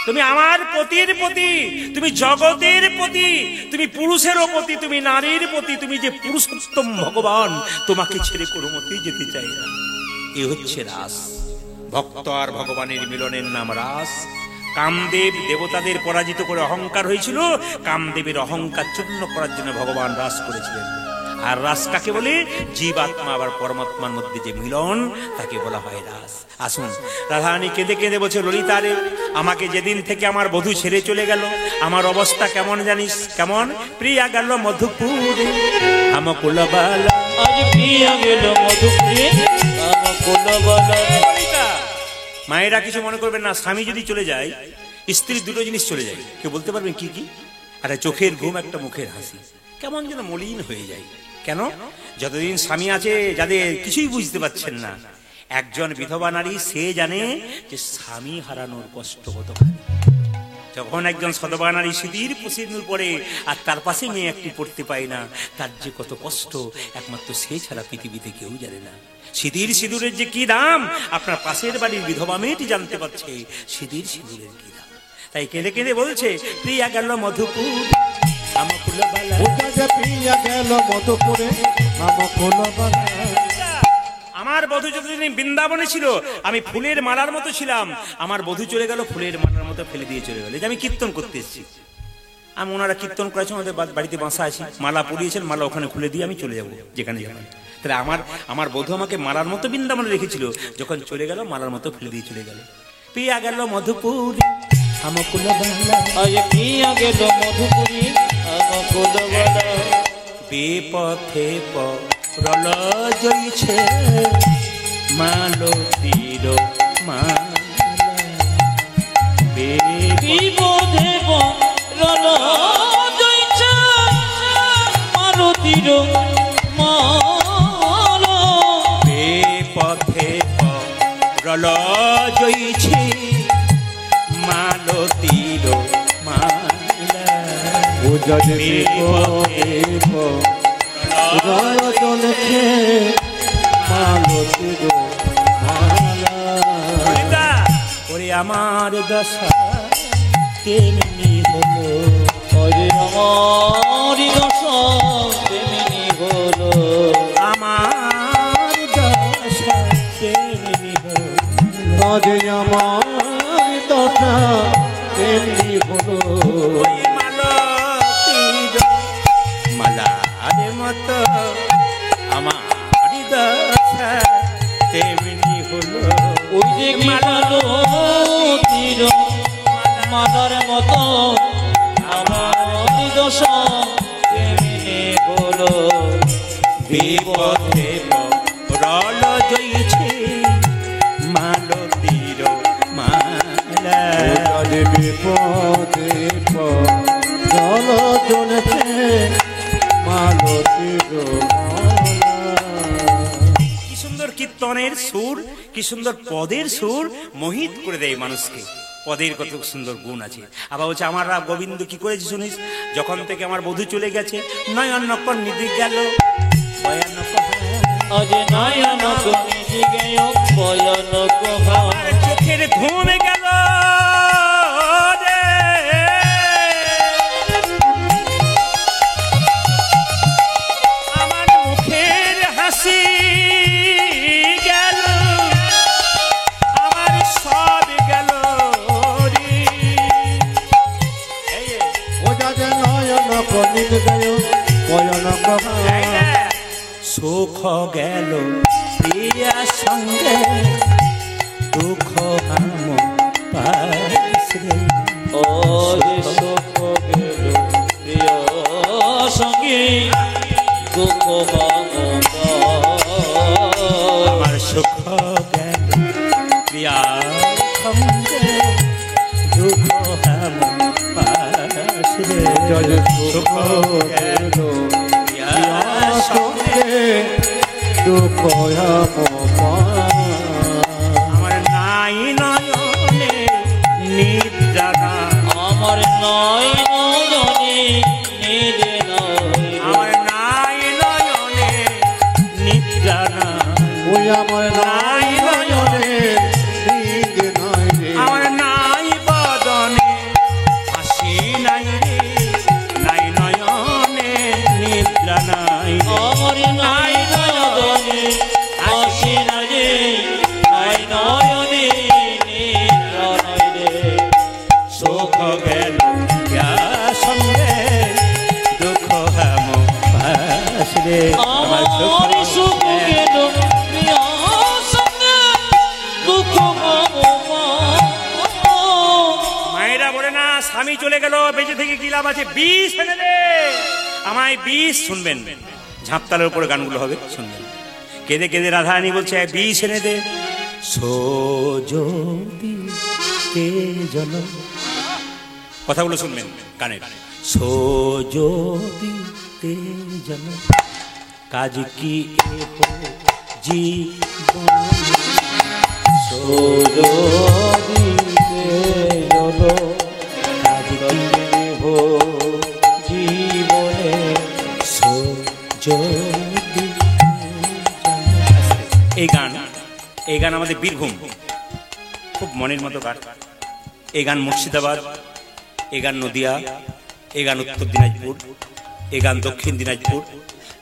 তুমি আমার পতির পতি, তুমি জগতের পতি, তুমি পুরুষেরও পতি, তুমি নারীর পতি, তুমি যে পুরুষোত্তম ভগবান, তোমাকে ছেড়ে কোনো মতেই যেতে চাই না। এ হচ্ছে রাস, ভক্ত আর ভগবানের মিলনের নাম রাস। কামদেব দেবতাদের পরাজিত করে অহংকার হয়েছিল, কামদেবের অহংকার চূর্ণ করার জন্য ভগবান রাস করেছিলেন। আর রাস কাকে বলে? জীবাত্মা আবার পরমাত্মার মধ্যে যে মিলন, তাকে বলা হয় রাস। আসুন, রাধারানী কেঁদে কেঁদে বলছে ললিতা রে, আমাকে যেদিন থেকে আমার বধূ ছেড়ে চলে গেল, আমার অবস্থা কেমন জানিস? কেমন? প্রিয়া গেল মধুপুরে আমকুলবালা, আজ প্রিয়া গেল মধুপুরে আমকুলবালা। মায়েরা কিছু মনে করবেন না, স্বামী যদি চলে যায়, স্ত্রীর দুটো জিনিস চলে যায়, কেউ বলতে পারবেন কি কি? একটা চোখের ঘুম, একটা মুখের হাসি, কেমন যেন মলিন হয়ে যায়। কেন? যতদিন স্বামী আছে, যাদের কিছুই বুঝতে পারছেন না, একজন বিধবা নারী সে জানে যে স্বামী হারানোর কষ্ট কতখানি। যখন একজন সধবা নারী সিঁদুর সিঁদুর পরে আর তার পাশে মেয়ে একটি পড়তে পায় না, তার যে কত কষ্ট একমাত্র সে ছাড়া পৃথিবীতে কেউ জানে না। সিঁদুরের যে কি দাম আপনার পাশের বাড়ির বিধবা মেয়েটি জানতে পারছে, সিঁদুরের কি দাম। তাই কেঁদে কেঁদে বলছে প্রিয়া গেল মধুপুর আমকুলবালা, প্রিয়া গেল মধুপুরে আমকুলবালা। আমার বধূ যতদিন বৃন্দাবনে ছিল, আমি ফুলের মালার মতো ছিলাম, আমার বধূ চলে গেল ফুলের মালার মতো ফেলে দিয়ে চলে গেল। যে আমি কীর্তন করতে এসেছি, আমি ওনারা কীর্তন করেছেন, আমাদের বাড়িতে বাসা আছি, মালা পরিয়েছেন, মালা ওখানে খুলে দিয়ে আমি চলে যাবো যেখানে যাবেন। তাহলে আমার বধূ আমাকে মালার মতো বৃন্দাবনে রেখেছিল, যখন চলে গেল মালার মতো ফেলে দিয়ে চলে গেল। প্রিয়া গেল মধুপুর আমকুলবালা, আজ প্রিয়া গেল মধুপুরে আমকুলবালা। বেপথে পরল জইছে মালতীর মালা, বিপদে পরল জইছে মালতীর মালা। বেপথে পরল জইছে মালতীর মালা, ওরে আমার দশা তেমনি হলো, ওরে আমার দশা তেমনি হলো, আমার দশা তেমনি হলো, আমার দশা তেমনি হলো। ওই মালতীর মালার মতো আমার দশা তেমনি হলো। ওই যে মালতীর মালার মতো আমার দশা তেমনি হলো। বিপথে পরল জইছে মালতীর মালা, বিপদে পরল সুর, কি সুন্দর পদের সুর মোহিত করে দেয় মানুষকে। পদের কত সুন্দর গুণ আছে। আবার বলছে আমার গোবিন্দ কি করেছে শুনিস, যখন থেকে আমার বধূ চলে গেছে নয়ন নকর নিধি গেল ভয়ানক আজ নয়নক নিধি গেল ভয়ানক আমার চোখের ঘুম গেল রে। আমার মুখের হাসি গেল, আমার সব গেল রে। এই ও যাতে নয়ন কনিক গেল ভয়ানক সুখ গেল প্রিয়া সঙ্গে, দুঃখ হাম পাশরে। ও সুখ গেল প্রিয় সঙ্গে, দুঃখ আমার সুখ গেল প্রিয়া সঙ্গে, দুঃখ হাম পাশরে। সুখ গেল প্রিয়া সঙ্গে, দুঃখ আমার নাই নয়নে নিদ্রা নাই, আমার নয় নয়নে নিদে নয়, আমার নাই নয়নে নিদ্রা নাই, ওই আমার নাই নয়নে নিদ নাই রে। আমার নাই বদনে হাসি নাই রে, নাই নয়নে নিদ্রা নাই, আমার নাই নয়নে হাসি নাই রে, নাই নয়নে নিদ্রা নাই রে। সুখ গেল প্রিয়া সঙ্গে, দুঃখ হাম পাশরে। আমার সুখ গেল প্রিয় সঙ্গে, দুঃখ মায়েরা বলে না স্বামী চলে গেল বেঁচে থেকে কি লাভ আছে, বিষ এনে দে আমায়, বিষ। শুনবেন ঝাঁপতালের উপরে গানগুলো হবে, শুনবেন। কেঁদে কেঁদে রাধারানী বলছে বিষ এনে দে। সোজদি কে জন, কথাগুলো শুনবেন কানে। সোজদি তে জন কাজ কি এহো জীবন, কাজ কি এহো জীবনে, সোজদি। এই গান আমাদের বীরভূম, খুব মনের মতো গান। এই গান মুর্শিদাবাদ, এই গান নদিয়া, এই গান উত্তর দিনাজপুর, এই গান দক্ষিণ দিনাজপুর,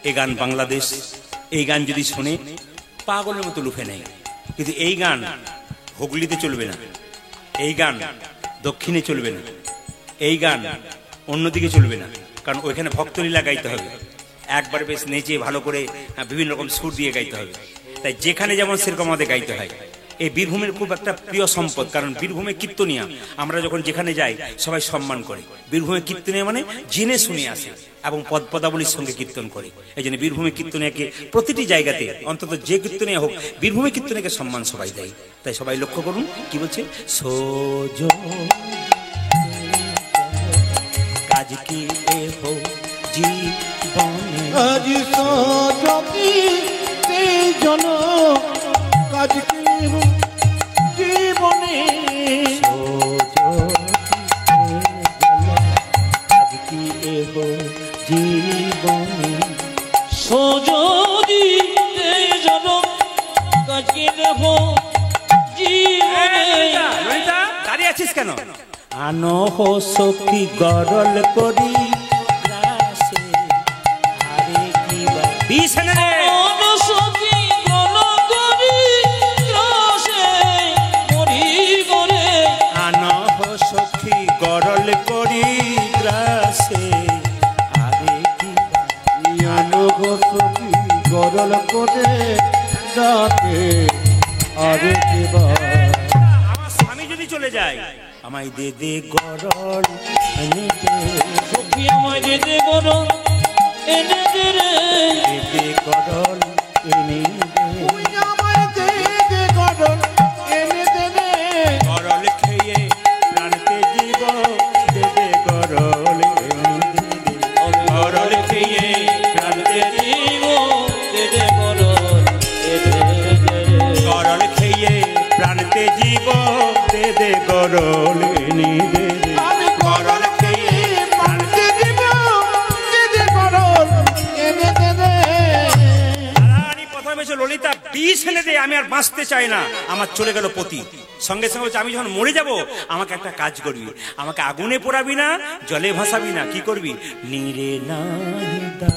এই গান বাংলাদেশ। এই গান যদি শোনে পাগলের মতো লুফে নেয়। কিন্তু এই গান হুগলিতে চলবে না, এই গান দক্ষিণে চলবে না, এই গান অন্যদিকে চলবে না, কারণ ওইখানে ভক্তলীলা গাইতে হবে। একবার বেশ নেচে ভালো করে বিভিন্ন রকম সুর দিয়ে গাইতে হবে। তাই যেখানে যেমন সেরকম আমাদের গাইতে হয়। এই বীরভূমের খুব একটা প্রিয় সম্পদ, কারণ বীরভূমে কীর্তনিয়া আমরা যখন যেখানে যাই সবাই সম্মান করে। বীরভূমে কীর্তনিয়া মানে জেনে শুনে আসে এবং পদ পদাবলীর সঙ্গে কীর্তন করে। এই জন্য বীরভূমে কীর্তনিয়াকে প্রতিটি জায়গাতে, অন্তত যে কীর্তনিয়া হোক, বীরভূমে কীর্তনিয়াকে সম্মান সবাই দেয়। তাই সবাই লক্ষ্য করুন কি বলছে, সোজ কাজ কি এহো জীবনে, আজ সজকি তে জন কাজ কি জীবনে, কাজ কি এহো জীবনে। সোজদি জন কাজ কি এহো জীবনে। দাঁড়িয়ে আছিস কেন? আনহ সখী গরল করি গ্রাসে, আরে কি বা বিষ এনে দে। সখী গণ করি গ্রাসে, মরি করে আনহ সখী গরল করি গ্রাসে, আরে কি বা ইয়ানো সখী গরল করে ডাকে আরে কিবা। আমার স্বামী যদি চলে যায় আমায় দে দে গরল এনে দে, সখী আমায় যেতে করো এনে দে রে, দে দে গরল এনে দে। তুই আমায় দে দে গরল এনে দে রে। গরল খেয়ে প্রাণতে জীব, দে দে গরল এনে দে। গরল খেয়ে প্রাণতে জীব দে দে করো, দে দে দে রে। খেতে জীব দে দে গরল এনে দে দে। আমি গরল খেয়ে বাঁচতে দিব, দিদি গরল এনে দে রে। রানী প্রথমে বলছে, ললিতা বিষ এনে দে, আমি আর বাঁচতে চাই না, আমার চলে গেল পতি। সঙ্গে সঙ্গে বলছে, আমি যখন মরে যাব আমাকে একটা কাজ করবি, আমাকে আগুনে পোড়াবি না, জলে ভাসাবি না, কি করবি? নিরে নাহি দা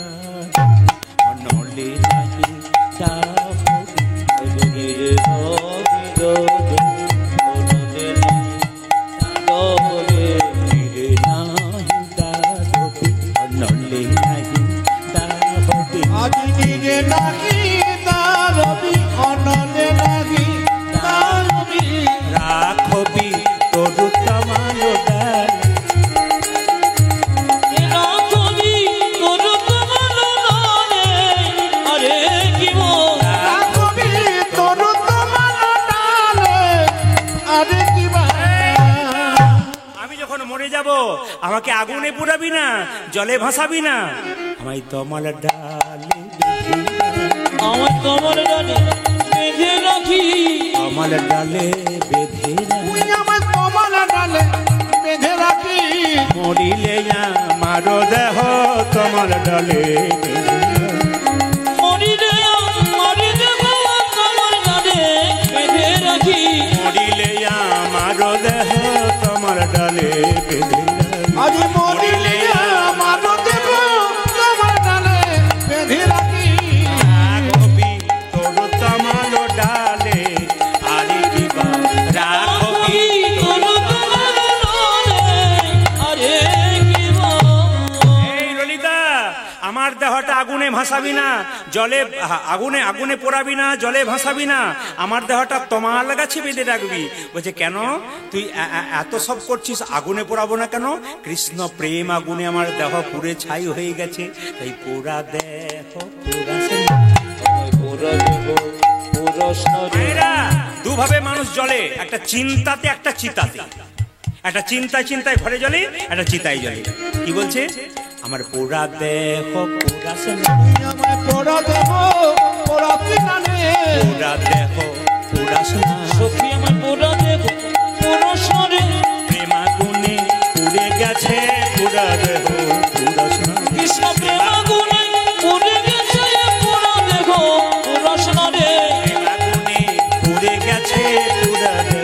নলে নাহি দা আজি নিরে নাহি দারবি, অনলে নাহি দারবি। রাখবি তরু তমাল ডাল। রাখবি তরু তমাল ডালে, আরে কি বা। আমি যখন মরে যাব আমাকে আগুনে পুড়াবি না, জলে ভাসাবি না, আমায় তমাল ডালে আমার তোমার ডালে বেঁধে রাখি, তমাল ডালে বেঁধে তুই আমার কমল ডালে বেঁধে রাখি। মরিলে আমার দেহ তমাল ডালে মরিলে মারি দেব তোমার ডালে বেঁধে রাখি। মরিলে আমার দেহ তমাল ডালে বেঁধে আজি মরিলে আমার দেব তোমার ডালে বেঁধে রাখি। রাখবি তোর তমাল ডালে আরে কিবা রাখবি এই ললিতা, আমার দেহটা আগুনে ভাসাবি না, জলে আগুনে আগুনে পোড়াবি না, জলে ভাসাবি না, আমার দেহটা তমাল গাছে বেঁধে রাখবি। বলছে কেন তুই এত সব করছিস, আগুনে পোড়াবো না কেন? কৃষ্ণ প্রেম আগুনে আমার দেহ পুড়ে ছাই হয়ে গেছে, তাই পোড়া দেহ মায়েরা, দুভাবে মানুষ জ্বলে, একটা চিন্তাতে একটা চিতাতে। একটা চিন্তায় চিন্তায় ঘরে জ্বলে, একটা চিতায় জ্বলে। কি বলছে? আমার পোড়া দেহ পোড়াছে না, তুই আমায় পোড়া দেব পোড়াতে নালে। পোড়া দেহ পোড়াছে না, সখী আমার পোড়া দেব পরশরে, প্রেম আগুনে পুড়ে গেছে, পোড়া দেহ পোড়াছে না। কৃষ্ণ প্রেম আগুনে পুড়ে গেছে, পোড়া দেহ পরশরে। প্রেম আগুনে পুড়ে গেছে, পোড়া দেহ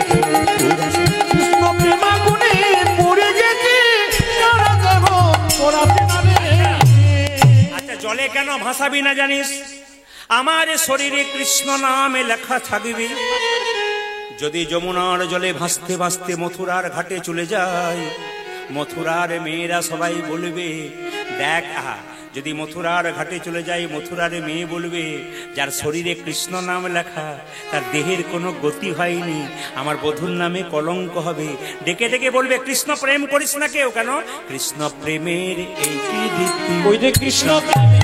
পোড়াছে না। কৃষ্ণ প্রেম আগুনে পুড়ে গেছে, পোড়া দেব পোড়াতে নালে। আচ্ছা, জলে কেন ভাসাবি না জানিস? আমার শরীরে কৃষ্ণ নামে লেখা থাকবে। যদি যমুনার জলে ভাসতে ভাসতে মথুরার ঘাটে চলে যায়, মথুরার মেয়েরা সবাই বলবে, দেখ আহা, যদি মথুরার ঘাটে চলে যায়, মথুরার মেয়ে বলবে, যার শরীরে কৃষ্ণ নাম লেখা, তার দেহের কোনো গতি হয়নি, আমার বধূর নামে কলঙ্ক হবে। ডেকে ডেকে বলবে, কৃষ্ণ প্রেম করিস না কেউ কেন? কৃষ্ণ প্রেমের এই কি রীতি, ওই যে কৃষ্ণ প্রেমে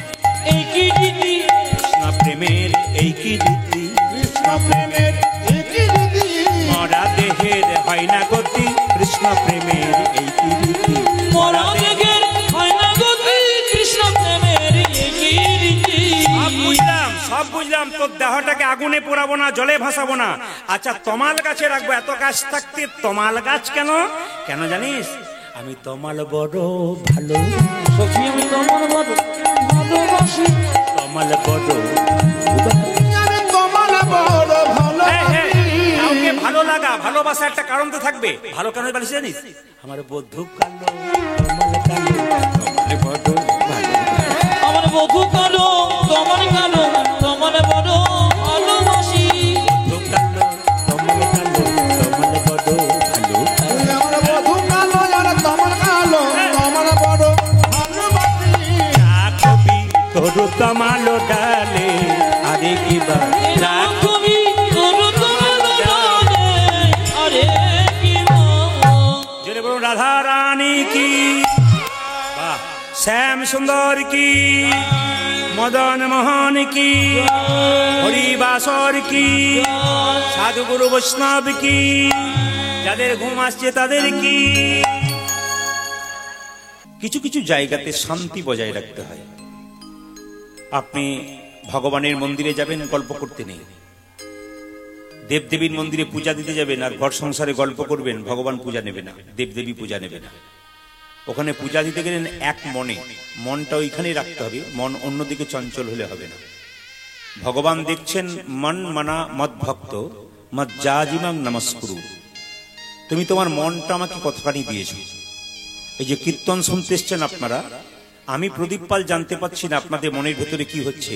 এই কি রীতি, কৃষ্ণ প্রেমের এই কি রীতি, কৃষ্ণ প্রেমের একই রীতি। মরা দেহের হয় না গতি, কৃষ্ণ প্রেমের এই কি রীতি। মরা দেহের হয় না গতি, কৃষ্ণ প্রেমের এই কি রীতি। সব বুঝলাম, তোর দেহটাকে আগুনে পোড়াবো না, জলে ভাসাবো না। আচ্ছা, তমাল গাছে রাখবো, এত গাছ থাকতে তমাল গাছ কেন? কেন জানিস? আমি তমাল বড় ভালো, সখী আমি তোমার বড় ভালোবাসি, তমাল বড় আমি কমল বড় ভালোবাসি। কাউকে ভালো লাগা, ভালোবাসা একটা কারণ তো থাকবে। ভালো কেন বলিস জানিস? আমার বধূ কালো, তমাল কালো, তমাল বড় ভালো। আমার বধূ কালো, তোমার কালো, তোমার বড় ভালোবাসি। বধূ কালো, তমাল কালো, তমাল বড় ভালো। তুই আমার বধূ কালো, আর তোমার কালো, তোমার বড় ভালোবাসি। রাখবি তোর তমাল ডালে আরে কিবা রাখবি তোর তোমার ডালে, আরে কি মা। জোরে বলুন রাধা রানী কি, বাহ, শ্যাম সুন্দর কি, মদন মোহন কি, হরিবাসর কি, সাধু গুরু বৈষ্ণব কি, যাদের ঘুম আসছে তাদের কি। কিছু কিছু জায়গাতে শান্তি বজায় রাখতে হয়। আপনি ভগবানের মন্দিরে যাবেন, গল্প করতে নেই। দেবদেবীর মন্দিরে পূজা দিতে যাবেন আর ঘর সংসারে গল্প করবেন, ভগবান পূজা নেবে না, দেবদেবী পূজা নেবে না। ওখানে পূজা দিতে গেলেন এক মনে, মনটা ওইখানেই রাখতে হবে, মন অন্যদিকে চঞ্চল হলে হবে না। ভগবান দেখছেন মন মানা মদ ভক্ত মদ জাজিমাং নমস্কুরু, তুমি তোমার মনটা আমাকে কতখানি দিয়েছ। এই যে কীর্তন শুনতে এসছেন আপনারা, আমি প্রদীপ পাল জানতে পারছি না আপনাদের মনের ভেতরে কি হচ্ছে,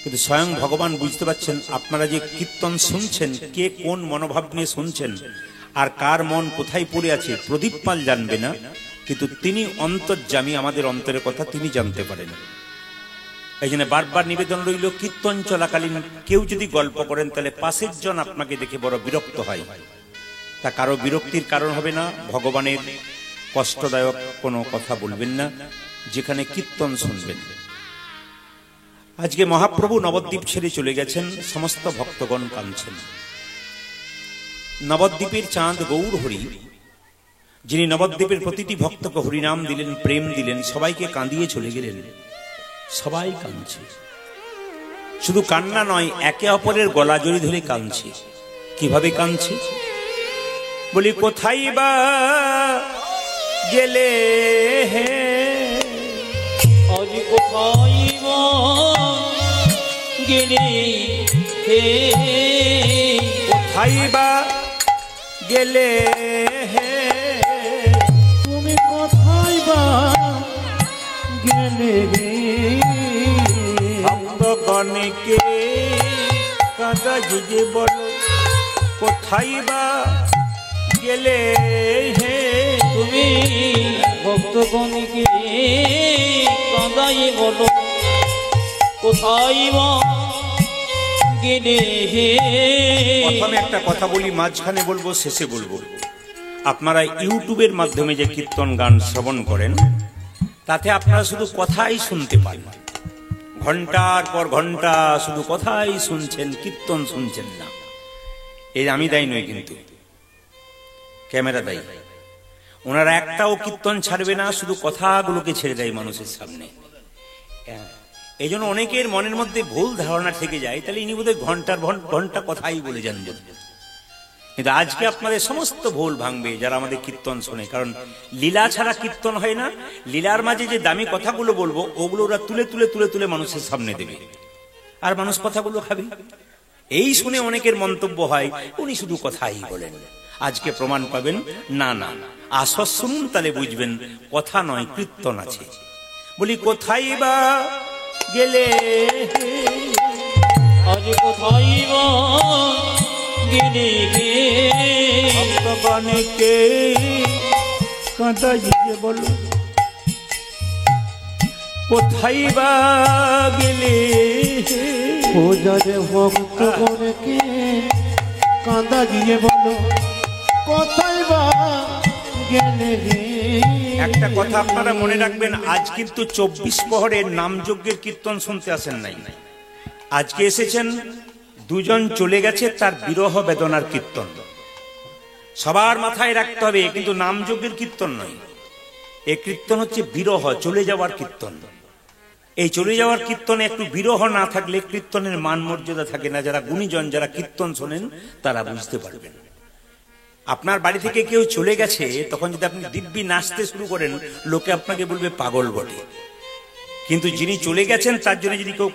কিন্তু স্বয়ং ভগবান বুঝতে পারছেন আপনারা যে কীর্তন শুনছেন, কে কোন মনোভাব নিয়ে শুনছেন আর কার মন কোথায় পড়ে আছে প্রদীপ পাল জানবে না, কিন্তু তিনি অন্তর্যামী, আমাদের অন্তরের কথা তিনি জানতে পারেন। এই জন্য বারবার নিবেদন রইল, কীর্তন চলাকালীন কেউ যদি গল্প করেন তাহলে পাশের জন আপনাকে দেখে বড় বিরক্ত হয়, তা কারো বিরক্তির কারণ হবে না, ভগবানের কষ্টদায়ক কোনো কথা বলবেন না যেখানে কীর্তন শুনবেন। আজকে মহাপ্রভু নবদ্বীপ ছেড়ে চলে গেছেন, সমস্ত ভক্তগণ কাঁদছেন। নবদ্বীপের চাঁদ গৌর হরি, যিনি নবদ্বীপের প্রতিটি ভক্তকে হরিনাম দিলেন, প্রেম দিলেন, সবাইকে কাঁদিয়ে চলে গেলেন। সবাই কাঁদছে, শুধু কান্না নয়, একে অপরের গলা জড়ি ধরে কাঁদছে। কিভাবে কাঁদছে? বলি কোথায় বা গেলে হে, আজ কোথায় বা গেলে হে, কোথায় বা গেলে হে, তুমি কোথায় বা গেলে রে, ভক্তগণকে কাঁদা যে বলো, কোথায় বা গেলে হে, তুমি ভক্তগণকে কাঁদাই বলো, কোথায় বা গেলে হে। প্রথমে একটা কথা বলি, মাঝখানে বলবো, শেষে বলবো। আপনারা ইউটিউবের মাধ্যমে যে কীর্তন গান শ্রবণ করেন, তাতে আপনারা শুধু কথাই শুনতে পান, ঘন্টার পর ঘন্টা শুধু কথাই শুনছেন, কীর্তন শুনছেন না। এই আমি দায়ী নই, কিন্তু ক্যামেরা দায়ী। ওনারা একটাও কীর্তন ছাড়বে না, শুধু কথাগুলোকে ছেড়ে দেয় মানুষের সামনে। এই জন্য অনেকের মনের মধ্যে ভুল ধারণা থেকে যায়, তাহলে ইনি বোধহয় ঘন্টার ঘন্টা কথাই বলে যান। কিন্তু আজকে আপনাদের সমস্ত ভুল ভাঙবে যারা আমাদের কীর্তন শোনে, কারণ লীলা ছাড়া কীর্তন হয় না। লীলার মাঝে যে দামি কথাগুলো বলবো, ওগুলো ওরা তুলে তুলে তুলে তুলে মানুষের সামনে দেবে, আর মানুষ কথাগুলো খাবে। এই শুনে অনেকের মন্তব্য হয়, উনি শুধু কথাই বলেন। আজকে প্রমাণ পাবেন, না না, আসর শুনুন, তাহলে বুঝবেন কথা নয়, কীর্তন আছে। বলি কোথায় বা গেলে, আজ কোথায় বা গেলে হে, ভক্তগণকে কাঁদা যে বলো, কোথায় বা গেলে হে, ও যারে ভক্ত গণকে কাঁদা দিয়ে বলো, কোথায় বা গেলে রে। একটা কথা আপনারা মনে রাখবেন, আজ কিন্তু 24 প্রহরের নামযজ্ঞের কীর্তন শুনতে আসেন নাই। আজকে এসেছেন, দুজন চলে গেছে, তার বিরহ বেদনার কীর্তন। সবার মাথায় রাখতে হবে, কিন্তু নামযজ্ঞের কীর্তন নয়, এই কীর্তন হচ্ছে বিরহ, চলে যাওয়ার কীর্তন। এই চলে যাওয়ার কীর্তনে একটু বিরহ না থাকলে কীর্তনের মান মর্যাদা থাকে না। যারা গুণীজন, যারা কীর্তন শোনেন, তারা বুঝতে পারবেন। আপনার বাড়ি থেকে কেউ চলে গেছে, তখন যদি আপনি দিব্যি নাচতে শুরু করেন, লোকে আপনাকে বলবে পাগল বটে। কিন্তু যিনি চলে গেছেন, তার জন্য যদি কেউ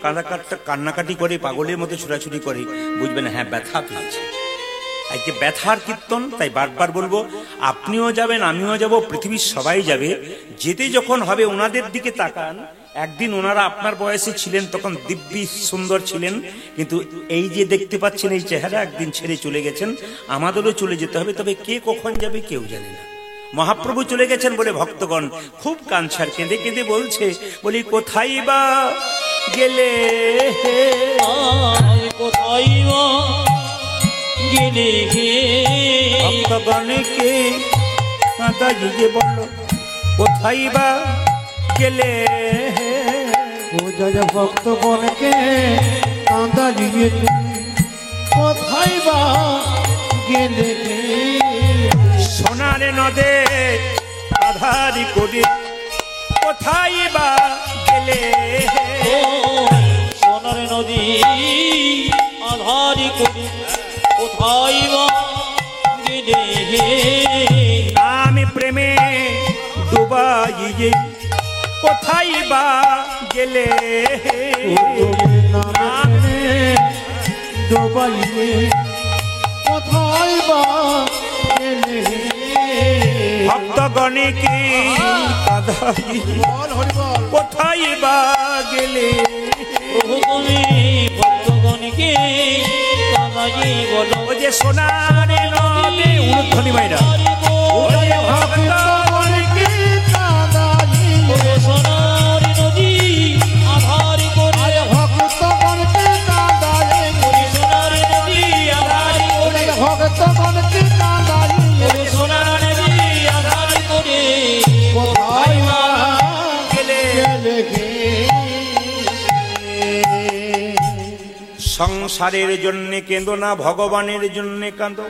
কান্নাকাটি করে, পাগলের মতো ছোটাছুটি করে, বুঝবেন হ্যাঁ, ব্যথা পেয়েছে। আজকে ব্যথার কীর্তন। তাই বারবার বলবো, আপনিও যাবেন, আমিও যাব, পৃথিবীর সবাই যাবে। যেতে যখন হবে ওনাদের দিকে তাকান। একদিন ওনারা আপনার বয়সে ছিলেন, তখন দিব্যি সুন্দর ছিলেন, কিন্তু এই যে দেখতে পাচ্ছেন এই চেহারা, একদিন ছেড়ে চলে গেছেন। আমাদেরও চলে যেতে হবে, তবে কে কখন যাবে কেউ জানে না। মহাপ্রভু চলে গেছেন বলে ভক্তগণ খুব কাঁদছে, কেঁদে কেঁদে বলছে, বলি কোথায় বা গেলে হে, আজ কোথায় বা গেলে হে, ভক্তগণকে কাঁদা যে বলল, কোথায় বা গেলে হে, ও যারে ভক্ত গণকে কাঁদা দিয়ে কোথায় বা গেলে রে। সোনার নদে আধারি করে কোথায় বা গেলে হে, ও সোনার নদী আধারি করে কোথায় বা গেলে আমি প্রেমে ডুবাইয়ে কোথায় বা গেলে তুমি নামে ডোবাইলে কোথায় বা গেলে ভক্তগণকে কাঁদাই বল হরি বল কোথায় বা গেলে প্রভু তুমি ভক্তগণকে কাঁদাই বলো ও যে সোনার নদী উলুধ্বনি মাইরা ও যে ভক্তগণকে কাঁদাইলে সোনার নদী আধার করে ভক্তগণকে কাঁদাইলে সোনার নদী আধার করে ভক্তগণকে কাঁদাইলে সোনার নদী আধার করে কোথায় বা গেলে গেলে সংসারের জন্য কেঁদো না, ভগবানের জন্য কাঁদো।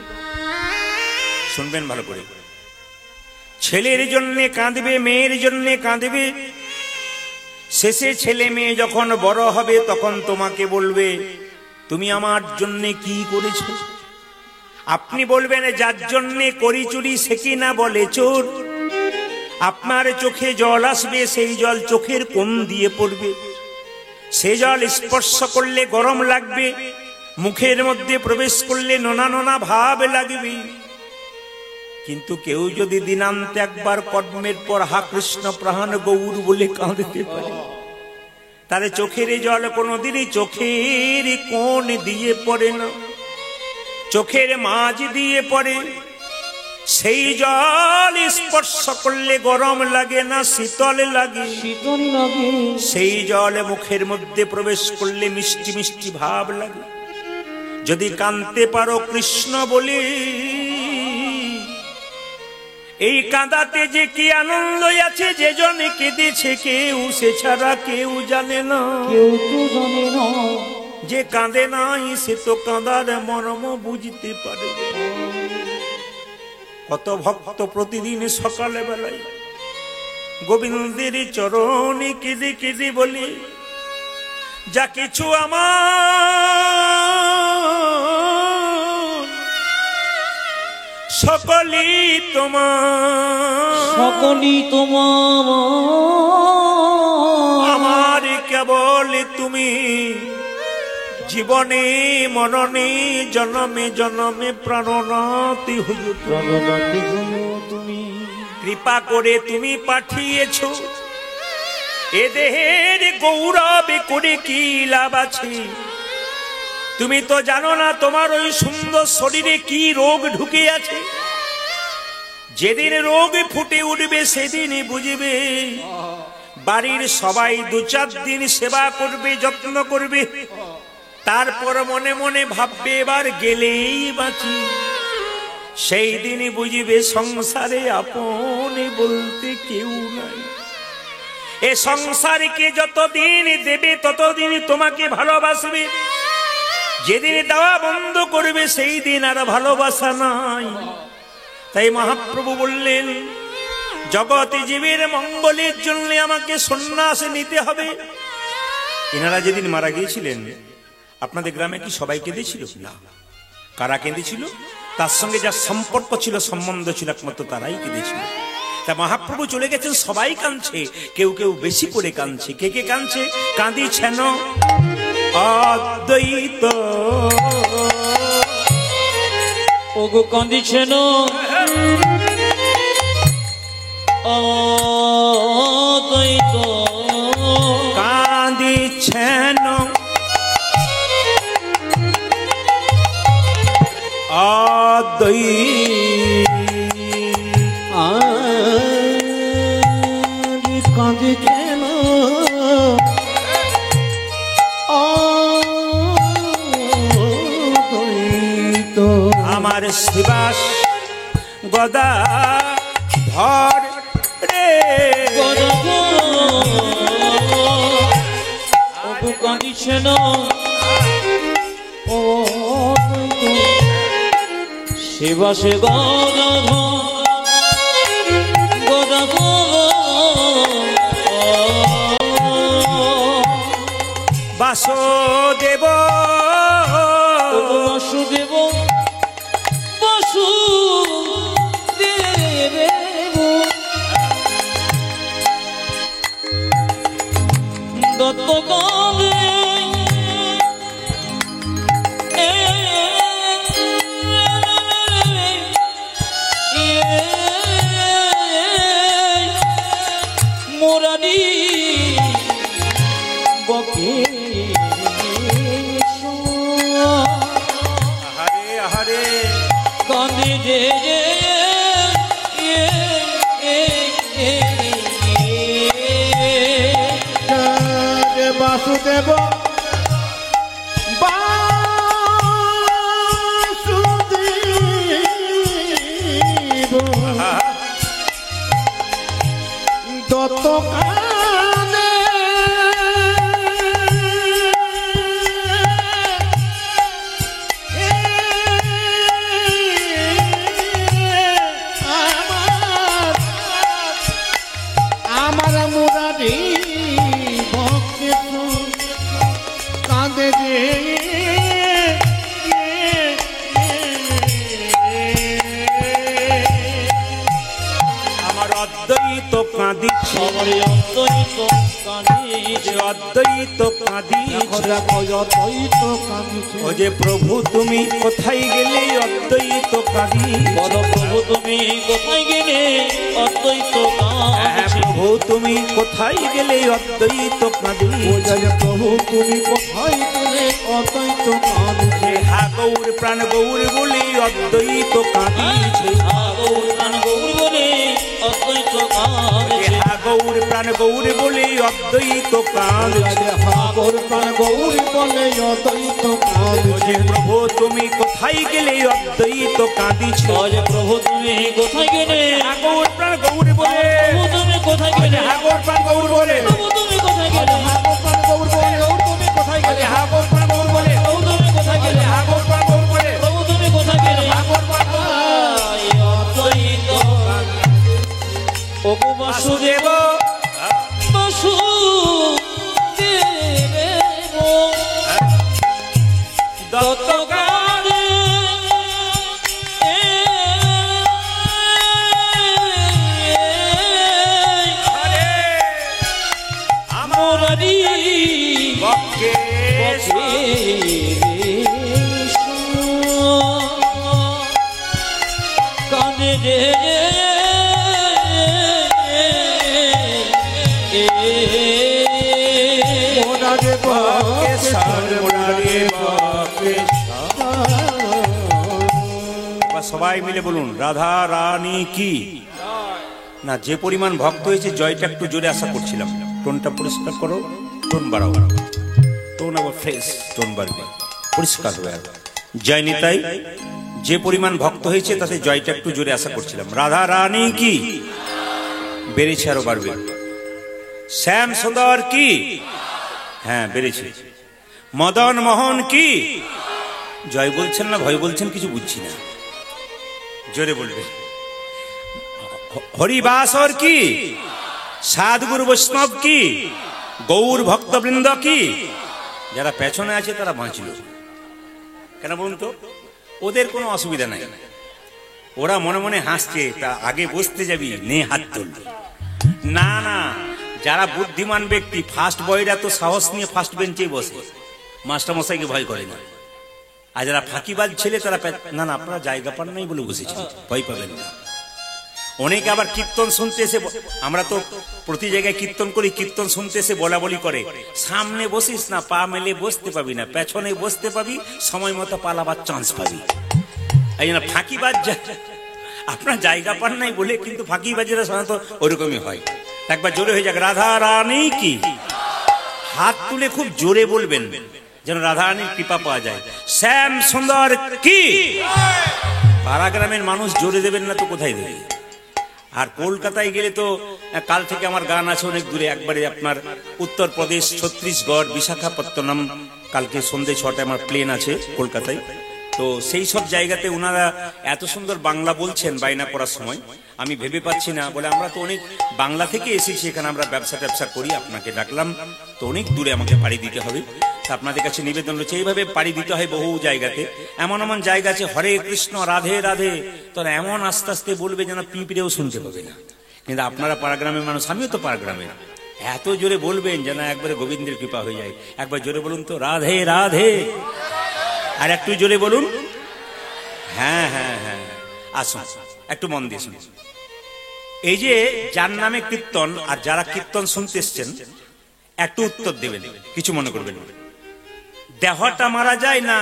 শুনবেন ভালো করে, ছেলের জন্য কাঁদবে, মেয়ের জন্য কাঁদবে। শেষে ছেলে মেয়ে যখন বড় হবে তখন তোমাকে বলবে তুমি আমার জন্য কি করেছ। আপনি বলবেন যার জন্য করি চুরি সে কি না বলে চোর। আপনার চোখে জল আসবে, সেই জল চোখের কোণ দিয়ে পড়বে। সে জল স্পর্শ করলে গরম লাগবে, মুখের মধ্যে প্রবেশ করলে নোনা নোনা ভাব লাগবে। কিন্তু কেউ যদি দিনান্তে একবার কর্মের পর হা কৃষ্ণ প্রাণ গৌর বলে কাঁদতে পারে, তার চোখের জল কোনোদিনই চোখের কোণ দিয়ে পড়ে না, চোখের মাঝ দিয়ে পড়ে। সেই জল স্পর্শ করলে গরম লাগে না, শীতল লাগে। শীতল লাগে সেই জল মুখের মধ্যে প্রবেশ করলে মিষ্টি মিষ্টি ভাব লাগে। যদি কাঁদতে পারো কৃষ্ণ বলে, এই কাঁদাতে যে কি আনন্দ আছে, যে জনে কেঁদেছে কেউ সে ছাড়া কেউ জানে না। কেউ তো জানে না যে কাঁদে নাই সে তো কাঁদার মর্ম বুঝতে পারে। কত ভক্ত প্রতিদিন সকালে বেলায় গোবিন্দের চরণে কেঁদে কেঁদে বলে যা কিছু আমার সকলই তোমার, সকলই তোমার, আমার কেবল তুমি। জীবনে মরণে জনমে জনমে প্রাণনাথ হইও প্রাণনাথী হইও তুমি। কৃপা করে তুমি পাঠিয়েছ এ দেহের গৌরবে করে কি লাভ আছে। তুমি তো জানো না তোমার ওই সুন্দর শরীরে কি রোগ ঢুকে আছে। যেদিন রোগ ফুটে উঠবে সেদিনই বুঝবে। বাড়ির সবাই 2-4 দিন সেবা করবে, যত্ন করবে, তারপর মনে মনে ভাববে এবার গেলেই বাঁচি। সেই দিনই বুঝবে সংসারে আপন বলতে কেউ নাই। এ সংসারকে যতদিন দেবে ততদিন তোমাকে ভালোবাসবে। যেদিন দেওয়া বন্ধ করবে সেই দিন আর ভালোবাসা নাই। তাই মহাপ্রভু বললেন জগতে জীবের মঙ্গলের জন্য আমাকে সন্ন্যাস নিতে হবে। এনারা যেদিন মারা গিয়েছিলেন আপনাদের গ্রামে কি সবাই কেঁদেছিল? না। কারা কেঁদেছিল? তার সঙ্গে যার সম্পর্ক ছিল, সম্বন্ধ ছিল, একমাত্র তারাই কেঁদেছিল। তা মহাপ্রভু চলে গেছেন, সবাই কাঁদছে, কেউ কেউ বেশি করে কাঁদছে। কে কে কাঁদছে? কাঁদিছেন অদ্বৈত, ওগো কাঁদিছেন অদ্বৈত, কাঁদিছেন অদ্বৈত, কাঁদিছেন অদ্বৈত। আমার শিবাস গদা ধর রে, ওগো কাঁদিছেন শিবাসে বাসুদেব, বাসুদেব হরে কাঁদে যে জয় বাসুদেব বাসুদেব দত্ত কানে আমার মুরারি ভক্তি কাঁদে রে আমার অদ্বৈত কাঁদিছে আমার অন্তরিত কাঁদিছে অদ্বৈত কাঁদিছে দেখো অদ্বৈত কাঁদিছে ও যে প্রভু তুমি কোথায় গেলে অদ্বৈত কাঁদিছে বল প্রভু তুমি কোথায় গেলে অদ্বৈত হ্যাঁ কাঁদিছে প্রভু তুমি কোথায় গেলে অদ্বৈত কাঁদিছে জয় প্রভু তুমি কোথায় গেলে অদ্বৈত কাঁদিছে হা গৌর প্রাণ গৌর বলে অদ্বৈত কাঁদিছে গৌর প্রাণ গৌর বলে অদ্বৈত কাঁদিছে হা গৌর প্রাণ গৌর বলে অদ্বৈত কাঁদিছে জয় হাগর প্রাণ গৌরী বলে অদ্বৈত ও কাঁদিছে যে প্রভু তুমি কোথায় গেলে অদ্বৈত কাঁদিছে বল প্রভু তুমি কোথায় গেলে হা গৌর প্রাণ গৌর বলে প্রভু তুমি কোথায় গেলে হা গৌর প্রাণ গৌর বলে প্রভু তুমি কোথায় গেলে হাগর প্রাণ গৌর বলে তুমি কোথায় গেলে হা গৌর প্রাণ গৌর বলে প্রভু তুমি কোথায় গেলে হা গৌর প্রাণ গৌর বলে প্রভু তুমি কোথায় গেলে হা গৌর প্রাণ গৌর বলে। অদ্বৈত ওগো বাসুদেব বাসুদেব দত্ত দত্তকারে হরে মোরারি বকে কানে রে মোরারে বকে সর মুরারে বকে বা সবাই মিলে বলুন রাধা রানী কি না যে পরিমাণ ভক্ত হয়েছে জয়টা একটু জোরে আশা করছিলাম টোনটা পরিষ্কার করো টোন বাড়াও টোন আবার ফ্রেশ টোন বাড়বে পরিষ্কার হবে আর জয় নিতাই যে পরিমাণ ভক্ত হয়েছে তাতে জয়টা একটু জোরে আশা করছিলাম রাধা রানী কি বেড়েছে আরো বাড়বে শ্যাম সুন্দর কি হ্যাঁ বেড়েছে মদন মোহন কি জয় বলছেন না ভয় বলছেন কিছু বুঝছি না জোরে বলবে হরিবাসর কি সাধগুরু বৈষ্ণব কি গৌর ভক্তবৃন্দ কি যারা পেছনে আছে তারা বাঁচল কেন বলুন তো ওদের কোনো অসুবিধা নাই ওরা মনে মনে হাসছে তা আগে বসতে যাবি নে হাত তুলবে না না যারা বুদ্ধিমান ব্যক্তি ফার্স্ট বয়রা তো সাহস নিয়ে ফার্স্ট বেঞ্চে বসে মাস্টার মশাইকে ভয় করে না আর যারা ফাঁকিবাজ ছেলে তারা না না আপনারা জায়গা পান নাই বলে বসেছেন ভয় পাবেন না অনেকে আবার কীর্তন শুনতে এসে আমরা তো প্রতি জায়গায় কীর্তন করি কীর্তন শুনতে এসে বলা বলি করে সামনে বসিস না পা মেলে বসতে পাবি না পেছনে বসতে পাবি সময় মতো পালাবার চান্স পাবি এই জন্য ফাঁকিবাজ আপনার জায়গা পান নাই বলে কিন্তু ফাঁকিবাজেরা সাধারণত ওরকমই হয় একবার জোরে হয়ে যাক রাধা রানী কি হাত তুলে খুব জোরে বলবেন যেন রাধা রানীর কৃপা পাওয়া যায় শ্যাম সুন্দর কি পাড়া গ্রামের মানুষ জোরে দেবেন না তো কোথায় দেবে আর কলকাতায় গেলে তো কাল থেকে আমার গান আছে অনেক দূরে একবারে আপনার উত্তরপ্রদেশ ছত্তিশগড় বিশাখাপত্তনম কালকে সন্ধ্যে 6টায় আমার প্লেন আছে কলকাতায় তো সেই সব জায়গাতে ওনারা এত সুন্দর বাংলা বলছেন বাইনা করার সময় আমি ভেবে পাচ্ছি না বলে আমরা তো অনেক বাংলা থেকে এসেছি এখানে আমরা ব্যবসা ট্যাবসা করি আপনাকে ডাকলাম তো অনেক দূরে আমাকে পাড়ি দিতে হবে তা আপনাদের কাছে নিবেদন হচ্ছে এইভাবে পাড়ি দিতে হয় বহু জায়গাতে এমন এমন জায়গা আছে হরে কৃষ্ণ রাধে রাধে তোরা এমন আস্তে আস্তে বলবে যেন পিঁপড়েও শুনতে পাবে না কিন্তু আপনারা পাড়াগ্রামের মানুষ আমিও তো পাড়াগ্রামের এত জোরে বলবেন যেন একবারে গোবিন্দের কৃপা হয়ে যায় একবার জোরে বলুন তো রাধে রাধে আর একটু জোরে বলুন হ্যাঁ হ্যাঁ হ্যাঁ আসুন একটু মন দিয়ে শুনুন এই যে যার নামে কীর্তন আর যারা কীর্তন শুনতে এসছেন একটু উত্তর দেবেন কিছু মনে করবেন দেহটা মারা যায় না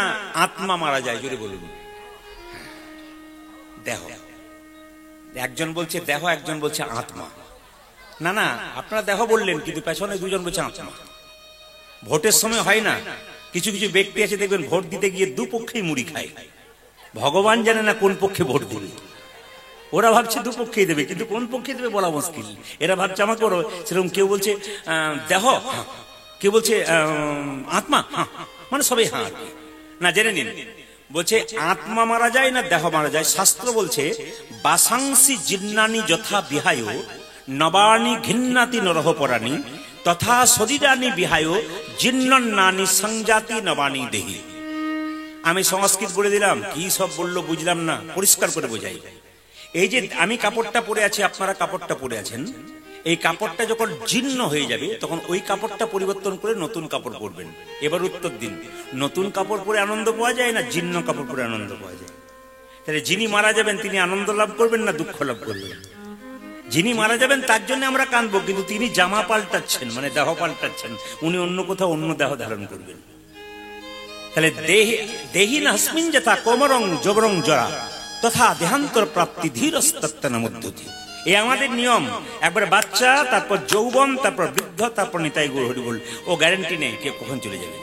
আত্মা মারা যায় জোরে বলুন দেহ। একজন বলছে দেহ, একজন বলছে আত্মা। না না, আপনারা দেহ বললেন, কিন্তু পেছনে দুজন বলছে আত্মা। ভোটের সময় হয় না, কিছু কিছু ব্যক্তি আছে দেখবেন ভোট দিতে গিয়ে দুপক্ষেই মুড়ি খায়। ভগবান জানে না কোন পক্ষে ভোট দিবে। ওরা ভাবছে দুপক্ষেই দেবে, কিন্তু কোন পক্ষে দেবে বলা মুশকিল। এরা ভাবছে আমাকে ওরা সেরকম, কেউ বলছে দেহ, কেউ বলছে আত্মা, মানে সবাই হ্যাঁ না। জেনে নিন, বলছে আত্মা মারা যায় না দেহ মারা যায়। শাস্ত্র বলছে বাসাংসি জিন্নানি যথা বিহায় নবানি ঘিন্নাতি নরহ পরাণী তথা শরীরানি বিহায় জিন্নানি সংজাতি নবানি দেহি। আমি সংস্কৃত বলে দিলাম, কি সব বললো বুঝলাম না, পরিষ্কার করে বোঝাই। এই যে আমি কাপড়টা পরে আছি, আপনারা কাপড়টা পরে আছেন, এই কাপড়টা যখন জীর্ণ হয়ে যাবে তখন ওই কাপড়টা পরিবর্তন করে নতুন কাপড় পরবেন। এবার উত্তর দিন, নতুন কাপড় পরে আনন্দ পাওয়া যায় না জীর্ণ কাপড় পরে আনন্দ পাওয়া যায়? তাহলে যিনি মারা যাবেন তিনি আনন্দ লাভ করবেন না দুঃখ লাভ করবেন? যিনি মারা যাবেন তার জন্য আমরা কাঁদবো, কিন্তু তিনি জামা পাল্টাচ্ছেন, মানে দেহ পাল্টাচ্ছেন, উনি অন্য কোথাও অন্য দেহ ধারণ করবেন। তাহলে দেহি না হস্মিন যথা কোমরং জবরং জরা তথা দেহান্তর প্রাপ্তি ধীরস্তত্তন মধ্যতি। এই আমাদের নিয়ম। একবার বাচ্চা, তারপর যৌবন, তারপর বৃদ্ধ, তারপর নিতাই গৌর হরি বল। ও গ্যারান্টি নেই কে কখন চলে যাবে।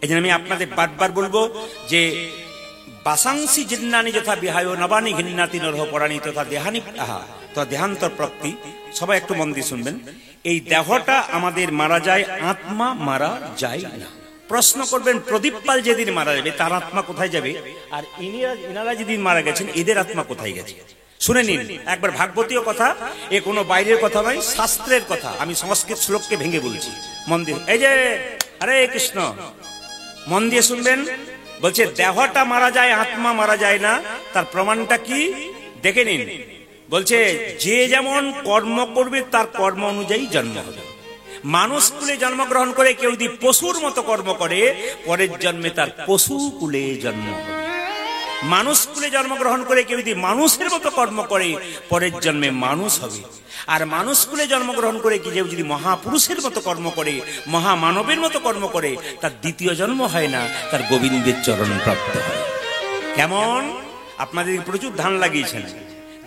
এই জন্য আমি আপনাদের বারবার বলবো যে বাসাংসি জিন্নানি যথা বিহায় নবানি ঘিন্নাতি নরহ পরাণী তথা দেহানি তথা দেহান্তর প্রাপ্তি। সবাই একটু মন দিয়ে শুনবেন। এই দেহটা আমাদের মারা যায়, আত্মা মারা যায় না। প্রশ্ন করবেন প্রদীপ পাল যেদিন মারা যাবে তার আত্মা কোথায় যাবে, আর ইনারা যেদিন মারা গেছেন এদের আত্মা কোথায় গেছে? শুনে নিন একবার ভাগবতীয় কথা, এ কোনো বাইরের কথা নয়, শাস্ত্রের কথা। আমি সংস্কৃত শ্লোককে ভেঙে বলছি, মন দিয়ে। এই যে হরে কৃষ্ণ, মন দিয়ে শুনবেন। বলছে দেহটা মারা যায়, আত্মা মারা যায় না। তার প্রমাণটা কি দেখে নিন। বলছে যে যেমন কর্ম করবে তার কর্ম অনুযায়ী জন্ম হবে। মানুষ কুলে জন্মগ্রহণ করে কেউ যদি পশুর মতো কর্ম করে, পরের জন্মে তার পশু কুলে জন্ম হবে। মানুষ কুলে জন্মগ্রহণ করে কেউ যদি মানুষের মতো কর্ম করে, পরের জন্মে মানুষ হবে। আর মানুষ কুলে জন্মগ্রহণ করে কি কেউ যদি মহাপুরুষের মতো কর্ম করে, মহামানবের মতো কর্ম করে, তার দ্বিতীয় জন্ম হয় না, তার গোবিন্দের চরণ প্রাপ্ত হয়। কেমন? আপনাদের প্রচুর ধান লাগিয়েছেন,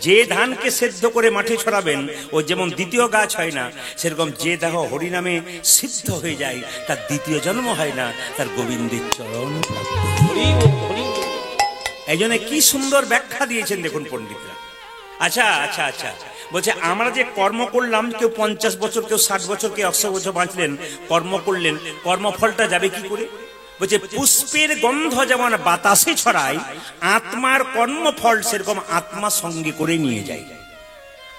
যে ধানকে সেদ্ধ করে মাঠে ছড়াবেন ও যেমন দ্বিতীয় গাছ হয় না, সেরকম যে দেহ হরিনামে সিদ্ধ হয়ে যায় তার দ্বিতীয় জন্ম হয় না, তার গোবিন্দের চরণ প্রাপ্ত। এই জন্য কি সুন্দর ব্যাখ্যা দিয়েছেন দেখুন পণ্ডিতরা। আচ্ছা আচ্ছা আচ্ছা, বলছে আমরা যে কর্ম করলাম, কেউ 50 বছর, কেউ 60 বছর, কেউ 100 বছর বাঁচলেন, কর্ম করলেন, কর্মফলটা যাবে কি করে? বলছে পুষ্পের গন্ধ যেমন বাতাসে ছড়ায়, আত্মার কর্মফল সেরকম আত্মা সঙ্গে করে নিয়ে যায়।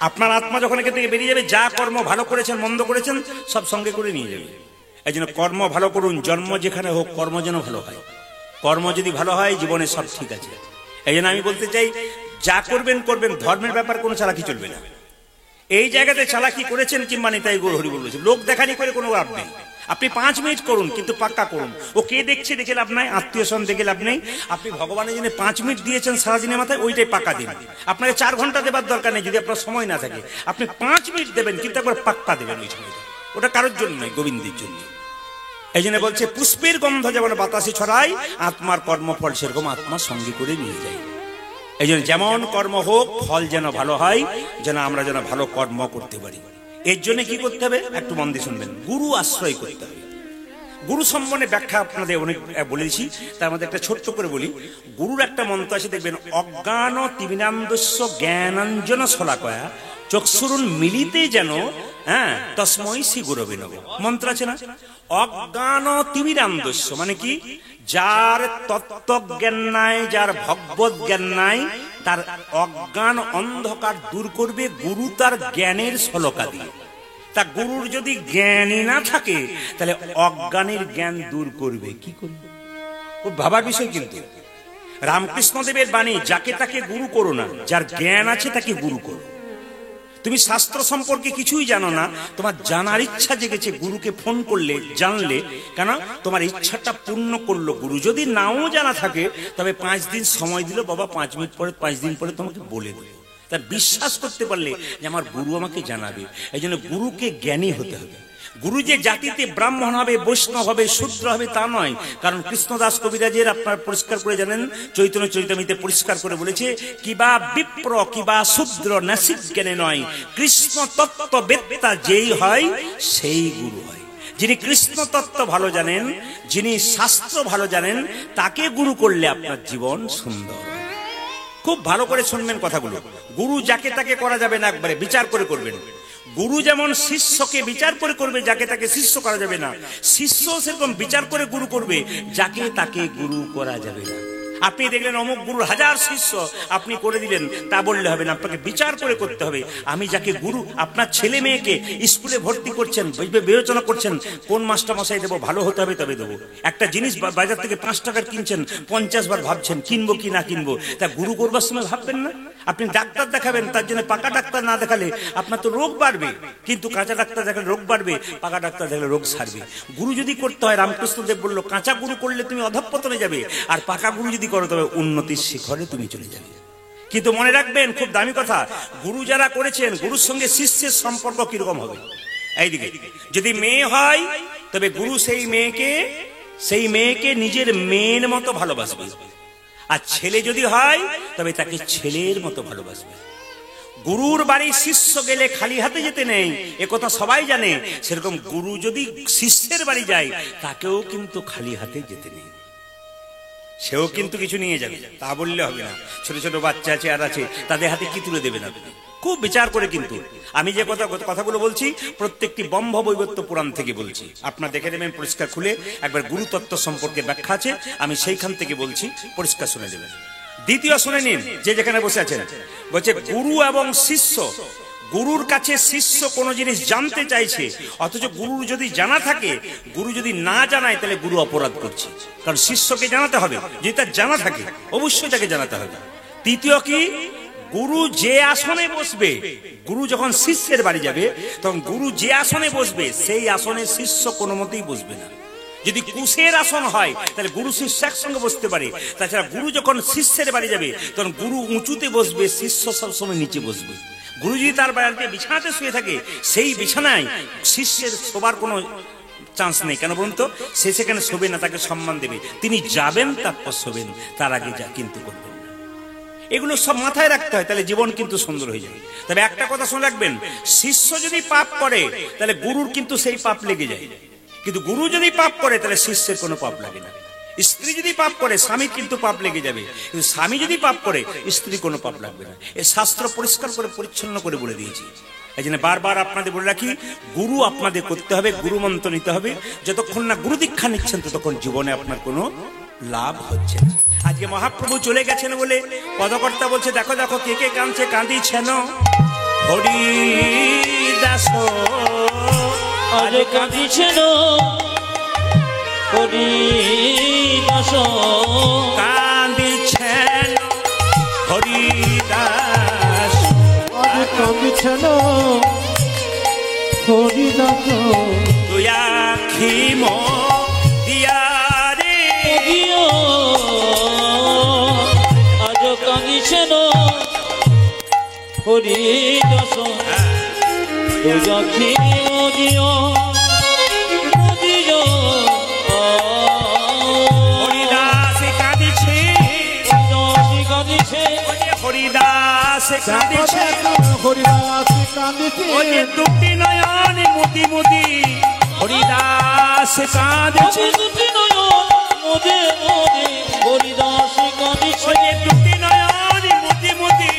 আপনার আত্মা যখন এখান থেকে বেরিয়ে যাবে, যা কর্ম ভালো করেছেন মন্দ করেছেন সব সঙ্গে করে নিয়ে যাবে। এই জন্য কর্ম ভালো করুন, জন্ম যেখানে হোক কর্ম যেন ভালো হয়। কর্ম যদি ভালো হয় জীবনে সব ঠিক আছে। এই জন্য আমি বলতে চাই, যা করবেন করবেন, ধর্মের ব্যাপার কোনো চালাকি চলবে না। এই জায়গাতে চালাকি করেছেন কিংবা নিতাই গৌর হরি বলেছে, লোক দেখানি করে কোনো লাভ নেই। আপনি 5 মিনিট করুন, কিন্তু পাক্কা করুন। ও কে দেখছে দেখে লাভ নাই, আত্মীয় স্বজন দেখে লাভ নেই। আপনি ভগবানের জন্য 5 মিনিট দিয়েছেন সারাদিনের মাথায়, ওইটাই পাক্কা দিন। আপনাকে 4 ঘন্টা দেবার দরকার নেই যদি আপনার সময় না থাকে। আপনি 5 মিনিট দেবেন, কিন্তু একবার পাক্কা দেবেন ওই সময়টা। ওটা কারোর জন্য নয়, গোবিন্দের জন্য। এই জন্য বলছে পুষ্পের গন্ধ যেমন বাতাসে ছড়ায়, আত্মার কর্মফল সেরকম আত্মা সঙ্গে করে নিয়ে যায়। এই জন্য যেমন কর্ম হোক, ফল যেন ভালো হয়, যেন আমরা যেন ভালো কর্ম করতে পারি। এর জন্য কি করতে হবে একটু মন দিয়ে শুনবেন। গুরু আশ্রয় করতে হবে। গুরু সম্বন্ধে ব্যাখ্যা আপনাদের অনেক বলেছি, তার মধ্যে একটা ছোট্ট করে বলি। গুরুর একটা মন্ত্র আছে দেখবেন, অজ্ঞান তিমিরান্ধস্য জ্ঞানাঞ্জন শলাকয়া চক্ষুরুন মিলিতে যেন তস্মৈ শ্রী গুরবে নমঃ। মন্ত্র আছে না? অজ্ঞান তিমিরান্ধস্য মানে কি? যার তত্ত্বজ্ঞান নাই, যার ভগবত জ্ঞান নাই, তার অজ্ঞান অন্ধকার দূর করবে গুরু তার জ্ঞানের শলকা দিয়ে। তা গুরুর যদি জ্ঞানই না থাকে, তাহলে অজ্ঞানের জ্ঞান দূর করবে কি করবে? খুব ভাবার বিষয়। কিন্তু রামকৃষ্ণদেবের বাণী, যাকে তাকে গুরু করো না, যার জ্ঞান আছে তাকে গুরু করো। তুমি শাস্ত্র সম্পর্কে কিছুই জানো না, তোমার জানার ইচ্ছা জেগেছে, গুরুকে ফোন করলে জানলে, কেন তোমার ইচ্ছাটা পূর্ণ করলো গুরু। যদি নাও জানা থাকে তবে 5 দিন সময় দিল, বাবা 5 মিনিট পরে 5 দিন পরে তোমাকে বলে দেবে। তার বিশ্বাস করতে পারলে যে আমার গুরু আমাকে জানাবে। এই জন্য গুরুকে জ্ঞানী হতে হবে। গুরু যে জাতিতে ব্রাহ্মণ হবে, বৈষ্ণব হবে, শূদ্র হবে তা নয়। কারণ কৃষ্ণদাস কবিরাজের আপনার পরিষ্কার করে জানেন, চৈতন্য চরিতামৃতে পরিষ্কার করে বলেছে, কিবা বিপ্র কিবা শূদ্র নাসিক জ্ঞানে নয়, কৃষ্ণ তত্ত্ব বেত্তা যেই হয় সেই গুরু হয়। যিনি কৃষ্ণ তত্ত্ব ভালো জানেন, যিনি শাস্ত্র ভালো জানেন, তাকে গুরু করলে আপনার জীবন সুন্দর। খুব ভালো করে শুনবেন কথাগুলো। গুরু যাকে তাকে করা যাবে না, একবারে বিচার করে করবেন। গুরু যেমন শিষ্যকে বিচার করে করবে, যাকে তাকে শিষ্য করা যাবে না, শিষ্য সেরকম বিচার করে গুরু করবে, যাকে তাকে গুরু করা যাবে না। আপনি দেখলেন অমুক গুরুর 1000 শিষ্য, আপনি করে দিলেন, তা বললে হবে না। আপনাকে বিচার করে করতে হবে। আমি যাকে গুরু, আপনার ছেলে মেয়েকে স্কুলে ভর্তি করছেন, বিবেচনা করছেন কোন মাস্টার মশাই দেবো, ভালো হতে হবে তবে দেবো। একটা জিনিস বাজার থেকে 5 টাকার কিনছেন, 50 বার ভাবছেন কিনবো কি না কিনবো, তা গুরু করবার সময় ভাববেন না? আপনি ডাক্তার দেখাবেন, তার জন্য পাকা ডাক্তার না দেখালে আপনার তো রোগ বাড়বে, কিন্তু কাঁচা ডাক্তার দেখালে রোগ বাড়বে, পাকা ডাক্তার দেখালে রোগ সারবে। গুরু যদি করতে হয়, রামকৃষ্ণদেব বললো, কাঁচা গুরু করলে তুমি অধঃপতনে যাবে, আর পাকা গুরু যদি করো তবে উন্নতির শিখরে তুমি চলে যাবে। কিন্তু মনে রাখবেন, খুব দামি কথা, গুরু যারা করেছেন, গুরুর সঙ্গে শিষ্যের সম্পর্ক কিরকম হবে। এইদিকে যদি মেয়ে হয়, তবে গুরু সেই মেয়েকে নিজের মেয়ের মতো ভালোবাসবে। আর ছেলে যদি হয়, তবে তাকে ছেলের মতো ভালোবাসবে। গুরুর বাড়ি শিষ্য গেলে খালি হাতে যেতে নেই, একথা সবাই জানে। সেরকম গুরু যদি শিষ্যের বাড়ি যায়, তাকেও কিন্তু খালি হাতে যেতে নেই, সেও কিন্তু কিছু নিয়ে যাবে। তা বললে হবে না। ছোট ছোট বাচ্চা আছে, আর আছে, তাদের হাতে কি তুলে দেবেন আপনি? খুব বিচার করে। কিন্তু আমি যে কথাগুলো বলছি, প্রত্যেকটি ব্রহ্ম বৈবর্ত পুরাণ থেকে বলছি। আপনারা দেখে নেবেন পরিষ্কার খুলে, একবার গুরুতত্ত্ব সম্পর্কে ব্যাখ্যা আছে, আমি সেইখান থেকে বলছি, পরিষ্কার শুনে নেবেন। দ্বিতীয় শুনে নিন, যে যেখানে বসে আছেন। বলছে গুরু এবং শিষ্য, গুরুর কাছে শিষ্য কোনো জিনিস জানতে চাইছে, অথচ গুরুর যদি জানা থাকে, গুরু যদি না জানায়, তাহলে গুরু অপরাধ করছে। কারণ শিষ্যকে জানাতে হবে, যদি তার জানা থাকে অবশ্যই তাকে জানাতে হবে। তৃতীয় কি, গুরু যে আসনে বসবে, গুরু যখন শিষ্যের বাড়ি যাবে, তখন গুরু যে আসনে বসবে, সেই আসনে শিষ্য কোনো মতেই বসবে না। যদি কুশের আসন হয়, তাহলে গুরু শিষ্য একসঙ্গে বসতে পারে। তাছাড়া গুরু যখন শিষ্যের বাড়ি যাবে, তখন গুরু উঁচুতে বসবে, শিষ্য সবসময় নিচে বসবে। গুরু যদি তার বাড়িতে বিছানাতে শুয়ে থাকে, সেই বিছানায় শিষ্যের শোবার কোনো চান্স নেই। কেন বলুন তো? সে সেখানে শোবে না, তাকে সম্মান দেবে। তিনি যাবেন, তারপর শোবেন, তার আগে যা কিন্তু করবেন না। এগুলো সব মাথায় রাখতে হয়, তাহলে জীবন কিন্তু সুন্দর হয়ে যাবে। তবে একটা কথা শুনে রাখবেন, শিষ্য যদি পাপ করে, তাহলে গুরুর কিন্তু সেই পাপ লেগে যায়। কিন্তু গুরু যদি পাপ করে, তাহলে শিষ্যের কোনো পাপ লাগে না। স্ত্রী যদি পাপ করে, স্বামীর কিন্তু পাপ লেগে যাবে। কিন্তু স্বামী যদি পাপ করে, স্ত্রী কোনো পাপ লাগবে না। এই শাস্ত্র পরিষ্কার করে পরিচ্ছন্ন করে বলে দিয়েছি। এই জন্য বারবার আপনাদের বলে রাখি, গুরু আপনাদের করতে হবে, গুরু মন্ত্র নিতে হবে। যতক্ষণ না গুরু দীক্ষা নিচ্ছেন, ততক্ষণ জীবনে আপনার কোনো লাভ হচ্ছে না। আজকে মহাপ্রভু চলে গেছেন বলে পদকর্তা বলছে, দেখো দেখো কে কে কাঁদছে, কাঁদিছেন হরি দাস, আজ কাঁদিছেন হরি দাস, কাঁদিছেন হরি দাস, আজ কাঁদিছেন হরি দাস, তুই আখি মো দিয়া রে, আজ কাঁদিছেন হরি দাস, তুই আখি মো দিও, হরিদাস কাঁদিছে, কাঁদিছে, হরিদাস কাঁদিছে, হরিদাস কাঁদিছে, ওরে দুটি নয়ন মুদি মুদি, হরিদাস কাঁদিছে, দুটি নয়ন মোদে মোদে, হরিদাস কাঁদিছে, ওরে দুটি নয়ন মুদি মুদি,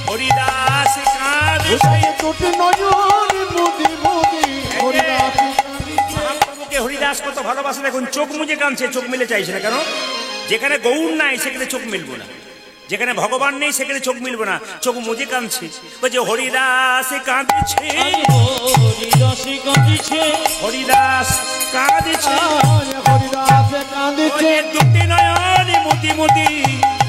হরিদাস কাঁদিছে। দুটি নয়ন মুদি মুদি, হরিদাস কাঁদিছে। মহাপ্রভুকে হরিদাস কত ভালোবাসে দেখুন, চোখ মুজে কাঁদছে, চোখ মেলে চাইছে না। কেন? যেখানে গৌর নাই সেখানে চোখ মিলবো না, যেখানে ভগবান নেই সেখানে চোখ মিলবো না, চোখ মুজে কাঁদছে। বলছে হরিদাস কাঁদছে, হরিদাস কাঁদিছে, হরিদাস কাঁদছে, হরিদাস কাঁদিছে, ওরে দুটি নয়ন মুদি মুদি,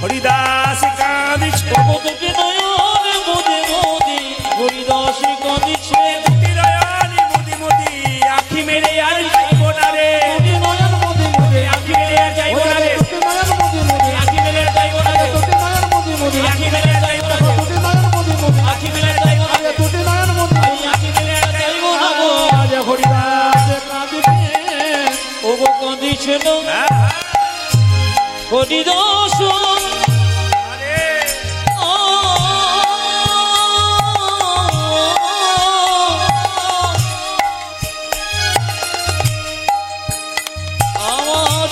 হরিদাস কাঁদছে, দুটি নয়ন মোদে মোদে, হরিদাস কাঁদিছে, দুটি নয়ন মুদি মুদি, আখি মেরে আর যাইবো না রে, দুটি নয়ন মুদি মুদি, আখি মেরে আর যাইবো না রে, দুটি নয়ন মুদি মুদি, আখি মেরে আর যাইবো না রে, দুটি নয়ন মুদি মুদি, আখি মেরে আর যাইবো না রে, দুটি নয়ন মুদি মুদি, আখি মেরে আর যাইবো না রে, দুটি নয়ন মুদি মুদি, আখি মেরে আর যাইবো না গো। আজ হরিদাস হরিদর্শন আরে আমার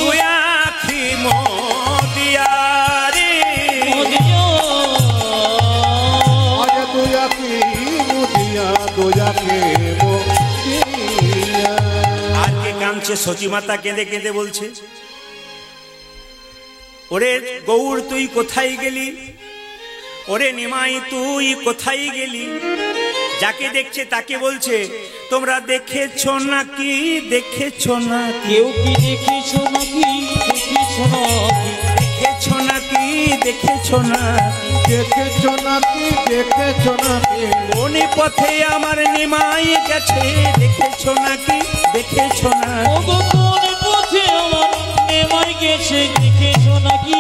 তুই আখি মদিয়ারে আজ দুয়া কি মুদিয়া দুয়া কে মুদিয়া আর কে কাঁদছে? সচি মাতা কেঁদে কেঁদে বলছে, ওরে গৌর তুই কোথায় গেলি, ওরে নিমাই তুই কোথায় গেলি? যাকে দেখছে তাকে বলছে, তোমরা দেখেছো নাকি, দেখেছো না, কেউ কি দেখেছো নাকি, দেখেছো নাকি, দেখেছো নাকি, দেখেছো না, দেখেছো নাকি দেখেছো নাকি কোন পথে আমার নিমাই গেছে, দেখেছো নাকি, দেখেছো না, ওগো কোন পথে আমার নেমাই গেছে, দেখেছো নাকি,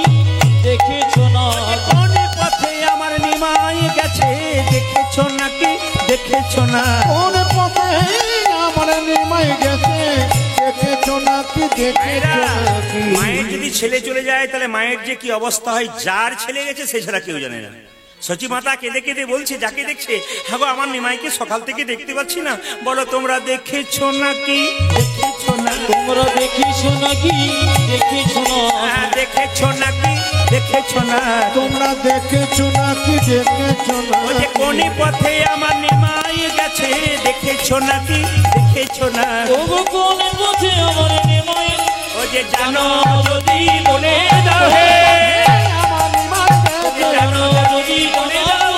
দেখেছো না, কোন পথে আমার নিমাই গেছে, দেখেছো নাকি, দেখেছো না। কোন পথে আমার নিমাই গেছে দেখেছো নাকি মায়েরা, দেখেছো নাকি মায়ের যদি ছেলে চলে যায় তাহলে মায়ের যে কি অবস্থা হয়, যার ছেলে গেছে সে ছাড়া কেউ জানে না। সচি মাতা কেঁদে কেঁদে বলছে যাকে দেখছে, হ্যাঁ গো আমার নিমাইকে সকাল থেকে দেখতে পাচ্ছি না, বলো তোমরা দেখেছো নাকি, দেখেছো না, তোমরা দেখেছো নাকি, দেখেছো না, হ্যাঁ, দেখেছো নাকি, দেখেছো না, তোমরা দেখেছো নাকি দেখেছো না ও যে কোন পথে আমার নিমাই গেছে, দেখেছো নাকি, দেখেছো না, ওগো কোন পথে আমার নেমাই, ও যে জানো যদি বলে দাও হে, আমার নিমাই গেছে জানো যদি বলে দাও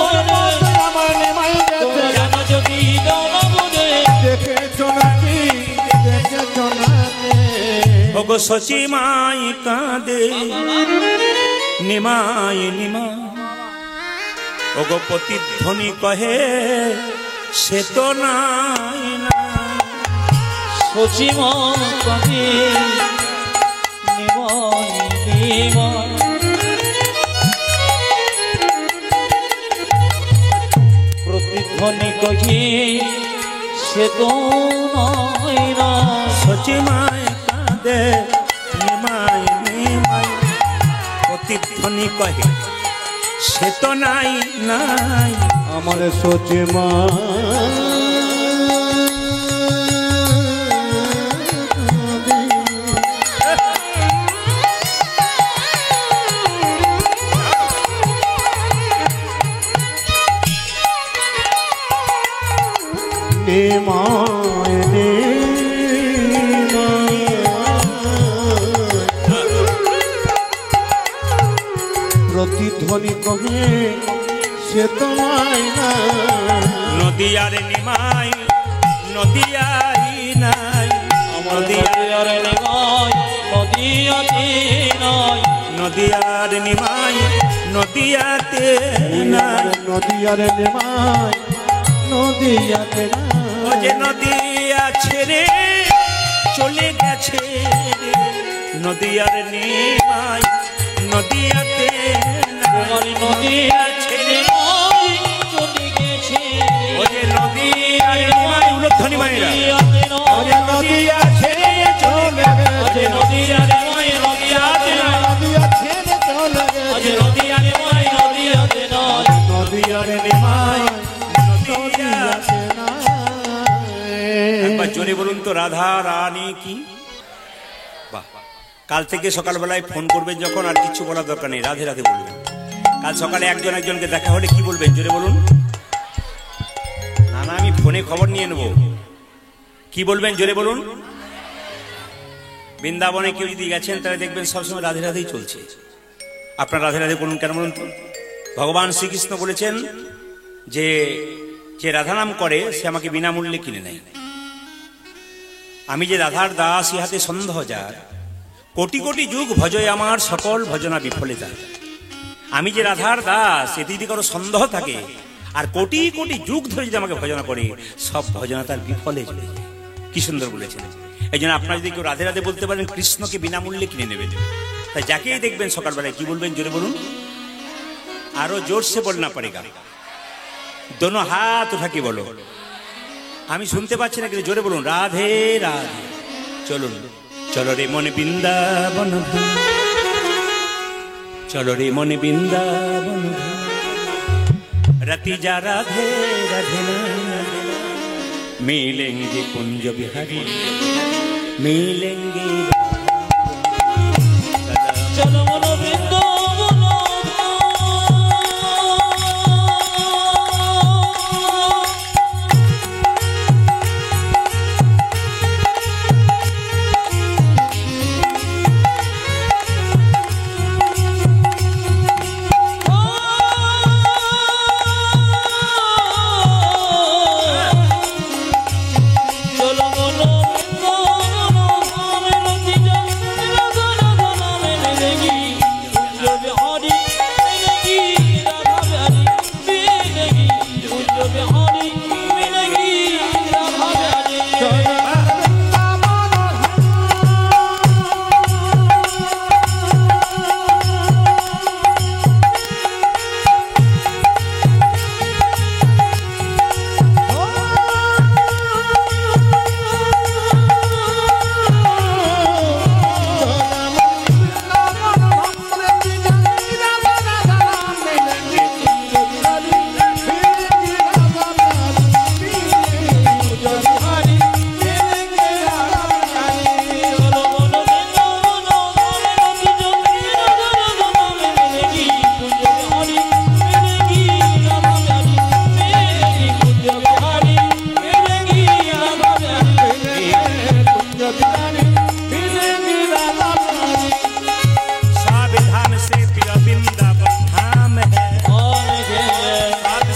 রে, আমার নিমাই গেছে জানো যদি দাও না বলে, দেখেছো নাকি দেখেছো নাকি ও গো সচি মাই কাঁদে, নিমাই নিমাই, ও গো প্রতিধ্বনি কহে সে তো নাই না, সচিমা কাঁদে, নেমাই নেমাই, প্রতিধ্বনি কহে সে তো নাই না, সচি মাই কাঁদে, নিমাই নিমাই, প্রতিধ্বনি কহে সে তো নাই নাই, আমার সোচে মা প্রতিধ্বনি কহে সে তো নাই না নদিয়ার নিমাই, নদিয়াই নাই, আমার নদিয়ার নেমাই, নদিয়াতে নাই, নদিয়ার নিমাই, নদিয়াতে নাই, নদিয়ার নেমাই নদিয়াতে ও যে নদিয়া ছেড়ে চলে গেছে রে, নদিয়ার নিমাই, নদিয়াতে তোমার নাই, নদিয়া ছেড়ে নাই চলে গেছে, ও যে নদিয়ার নিমাই, উলধ্বনি মায়েরা, নদিয়াতে ও নাই, যে নদিয়া ছেড়ে চলে আজ গেছে, নদিয়া নেমাই, নদিয়াতে নাই, নদিয়া ছেড়ে চলে আজ গেছে নদিয়া নেমাই, নদিয়াতে নাই, নদিয়ার নিমাই, নদিয়া। নদিয়াতে নাই একবার জোরে বলুন তো, রাধা রানী কি? বাহ! কাল থেকে সকালবেলায় ফোন করবেন যখন, আর কিছু বলার দরকার নেই, রাধে রাধে বলবেন। কাল সকালে একজন একজনকে দেখা হলে কি বলবেন, জোরে বলুন। না না, আমি ফোনে খবর নিয়ে নেব। কি বলবেন, জোরে বলুন। বৃন্দাবনে কেউ যদি গেছেন তাহলে দেখবেন সবসময় রাধে রাধেই চলছে। আপনার রাধে রাধে বলুন, কেন বলুন তো? ভগবান শ্রীকৃষ্ণ বলেছেন যে যে রাধা নাম করে সে আমাকে বিনামূল্যে কিনে নেয়। আমি যে রাধার দাস, ইহাতে সন্দেহ যার, কোটি কোটি যুগ ভজয় আমার, সকল ভজনা বিফলে যায়। আমি যে রাধার দাস, এতে যদি কারো সন্দেহ থাকে, আর কোটি কোটি যুগ ধরে যদি আমাকে ভজনা করে, সব ভজনা তার বিফলে চলে যায়। কি সুন্দর বলেছেন। এই জন্য আপনারা যদি কেউ রাধে রাধে বলতে পারেন, কৃষ্ণকে বিনামূল্যে কিনে নেবেন। তাই যাকেই দেখবেন সকালবেলায় কি বলবেন, জোরে বলুন। আরো জোর সে বলনা পড়েগা, দোনো হাত উঠা কি বলো। আমি শুনতে পাচ্ছি না, কিন্তু জোরে বলুন, রাধে রাধে। চলুন, চলো রে মনে বৃন্দাবন ধাম, चलो रे मन बृंदावन रति जा राधे राधे मिलेंगे कुंज बिहारी मिलेंगे चलो मन बृंदावन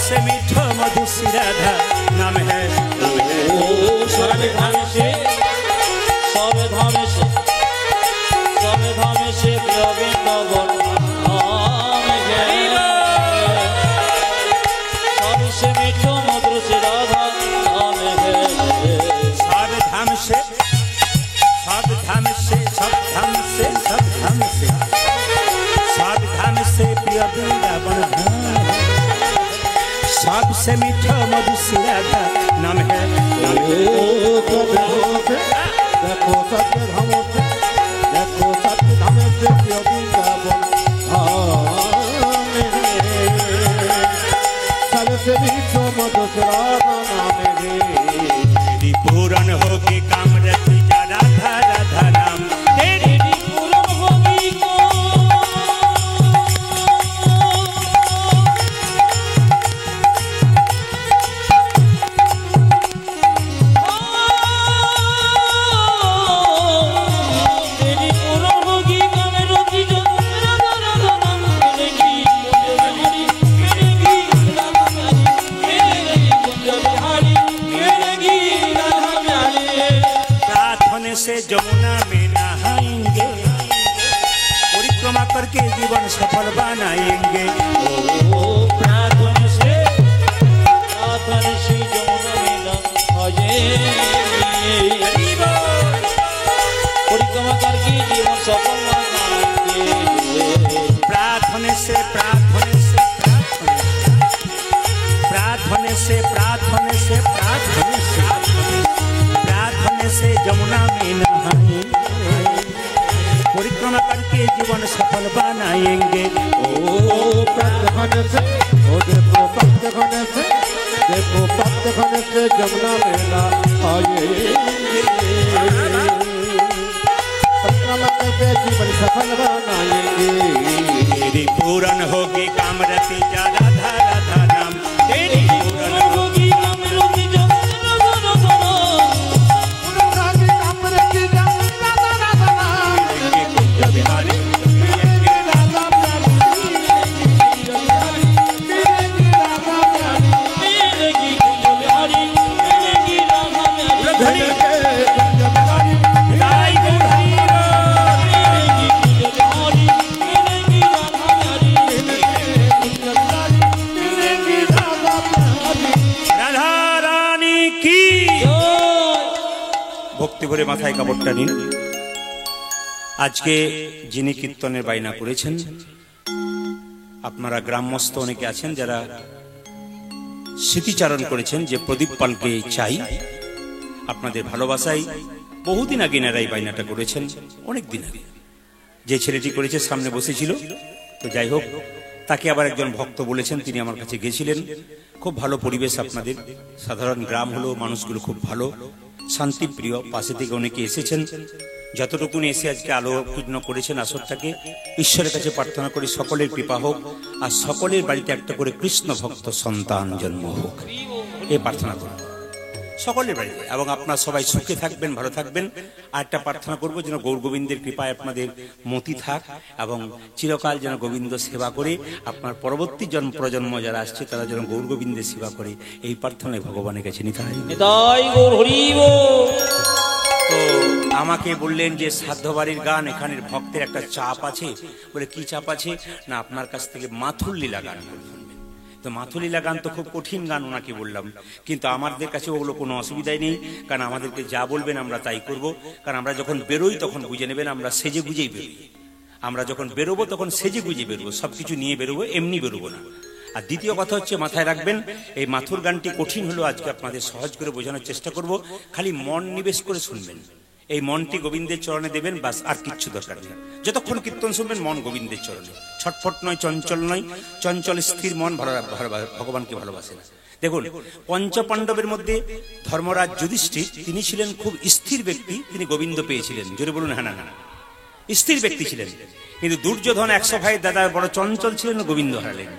सबसे मीठा मधुशिरा का नाम है देखो सत्य धाम से देखो सत्य धाम से प्रिय वृंदावन धाम है सबसे मीठा मधुशिरा नाम है तेरी पूरन होगी कामरति जा राधा राधा नाम तेरी पूरन होगी से जमुना में नहाएंगे परिक्रमा करके जीवन सफल बनाएंगे प्रार्थना से जमुना में नहाएंगे परिक्रमा करके जीवन सफल बनाएंगे प्रार्थना से जमुना में नहाएंगे परिक्रमा करके जीवन सफल बनाएंगे ओ प्रत्यखन से ओ देखो प्रत्यखन से जमुना में नहाएंगे परिक्रमा करके जीवन सफल बनाएंगे तेरी पूरन होगी कामरति जा राधा राधा नाम तेरी पूरन होगी कामरति जा ভরে মাথায় কাপড়টা নিন। আজকে যিনি কীর্তনের বাইনা করেছেন আপনারা গ্রামস্থ অনেকে আছেন যারা স্মৃতিচারণ করেছেন যে প্রদীপ পালকে চাই। আপনাদের ভালোবাসায় বহুদিন আগে এনারা এই বাইনাটা করেছেন, অনেক দিন আগে। যে ছেলেটি করেছে সামনে বসেছিল তো যাই হোক, তাকে আবার একজন ভক্ত বলেছেন, তিনি আমার কাছে গেছিলেন। খুব ভালো পরিবেশ আপনাদের, সাধারণ গ্রাম হলো, মানুষগুলো খুব ভালো, শান্তিপ্রিয়। পাশে থেকে অনেকে এসেছেন, যতটুকুন এসে আজকে আলোকীর্ণ করেছেন আসরটাকে। ঈশ্বরের কাছে প্রার্থনা করি সকলের কৃপা হোক, আর সকলের বাড়িতে একটা করে কৃষ্ণ ভক্ত সন্তান জন্ম হোক, এই প্রার্থনা করি সকলের বাড়িতে। এবং আপনারা সবাই সুখে থাকবেন, ভালো থাকবেন। আর একটা প্রার্থনা করবো যেন গৌর গোবিন্দের কৃপায় আপনাদের মতি থাক, এবং চিরকাল যেন গোবিন্দ সেবা করে আপনার পরবর্তী প্রজন্ম যারা আসছে তারা যেন গৌর গোবিন্দের সেবা করে, এই প্রার্থনায় ভগবানের কাছে নিতাই। তাই গৌর হরি বল। তো আমাকে বললেন যে সাধ্য বাড়ির গান, এখানের ভক্তের একটা চাপ আছে। বলে কি চাপ আছে? না, আপনার কাছ থেকে মাথুর লীলা গান শুনবেন। তো মাথুর লীলা গান তো খুব কঠিন গান, ওনাকে বললাম। কিন্তু আমাদের কাছে ওগুলো কোনো অসুবিধাই নেই, কারণ আমাদেরকে যা বলবেন আমরা তাই করব। কারণ আমরা যখন বেরোই তখন বুঝে নেবেন আমরা সেজে গুজেই বেরোই। আমরা যখন বেরোবো তখন সেজে গুজে বেরোবো, সবকিছু নিয়ে বেরোবো, এমনি বেরোবো না। আর দ্বিতীয় কথা হচ্ছে, মাথায় রাখবেন, এই মাথুর গানটি কঠিন হলো, আজকে আপনাদের সহজ করে বোঝানোর চেষ্টা করব। খালি মন নিবেশ করে শুনবেন, এই মনটি গোবিন্দের চরণে দেবেন, বাস, আর কিচ্ছু দরকার নেই। যতক্ষণ কীর্তন শুনবেন মন গোবিন্দের চরণে, ছটফট নয়, চঞ্চল নয়। চঞ্চল স্থির মন ভগবানকে ভালোবাসে না। দেখুন, পঞ্চপাণ্ডবের মধ্যে ধর্মরাজ যুধিষ্ঠির, তিনি ছিলেন খুব স্থির ব্যক্তি, তিনি গোবিন্দ পেয়েছিলেন। জোরে বলুন হ্যাঁ না না। স্থির ব্যক্তি ছিলেন। কিন্তু দুর্যোধন 100 ভাইয়ের দাদা বড় চঞ্চল ছিলেন, গোবিন্দ হারালেন।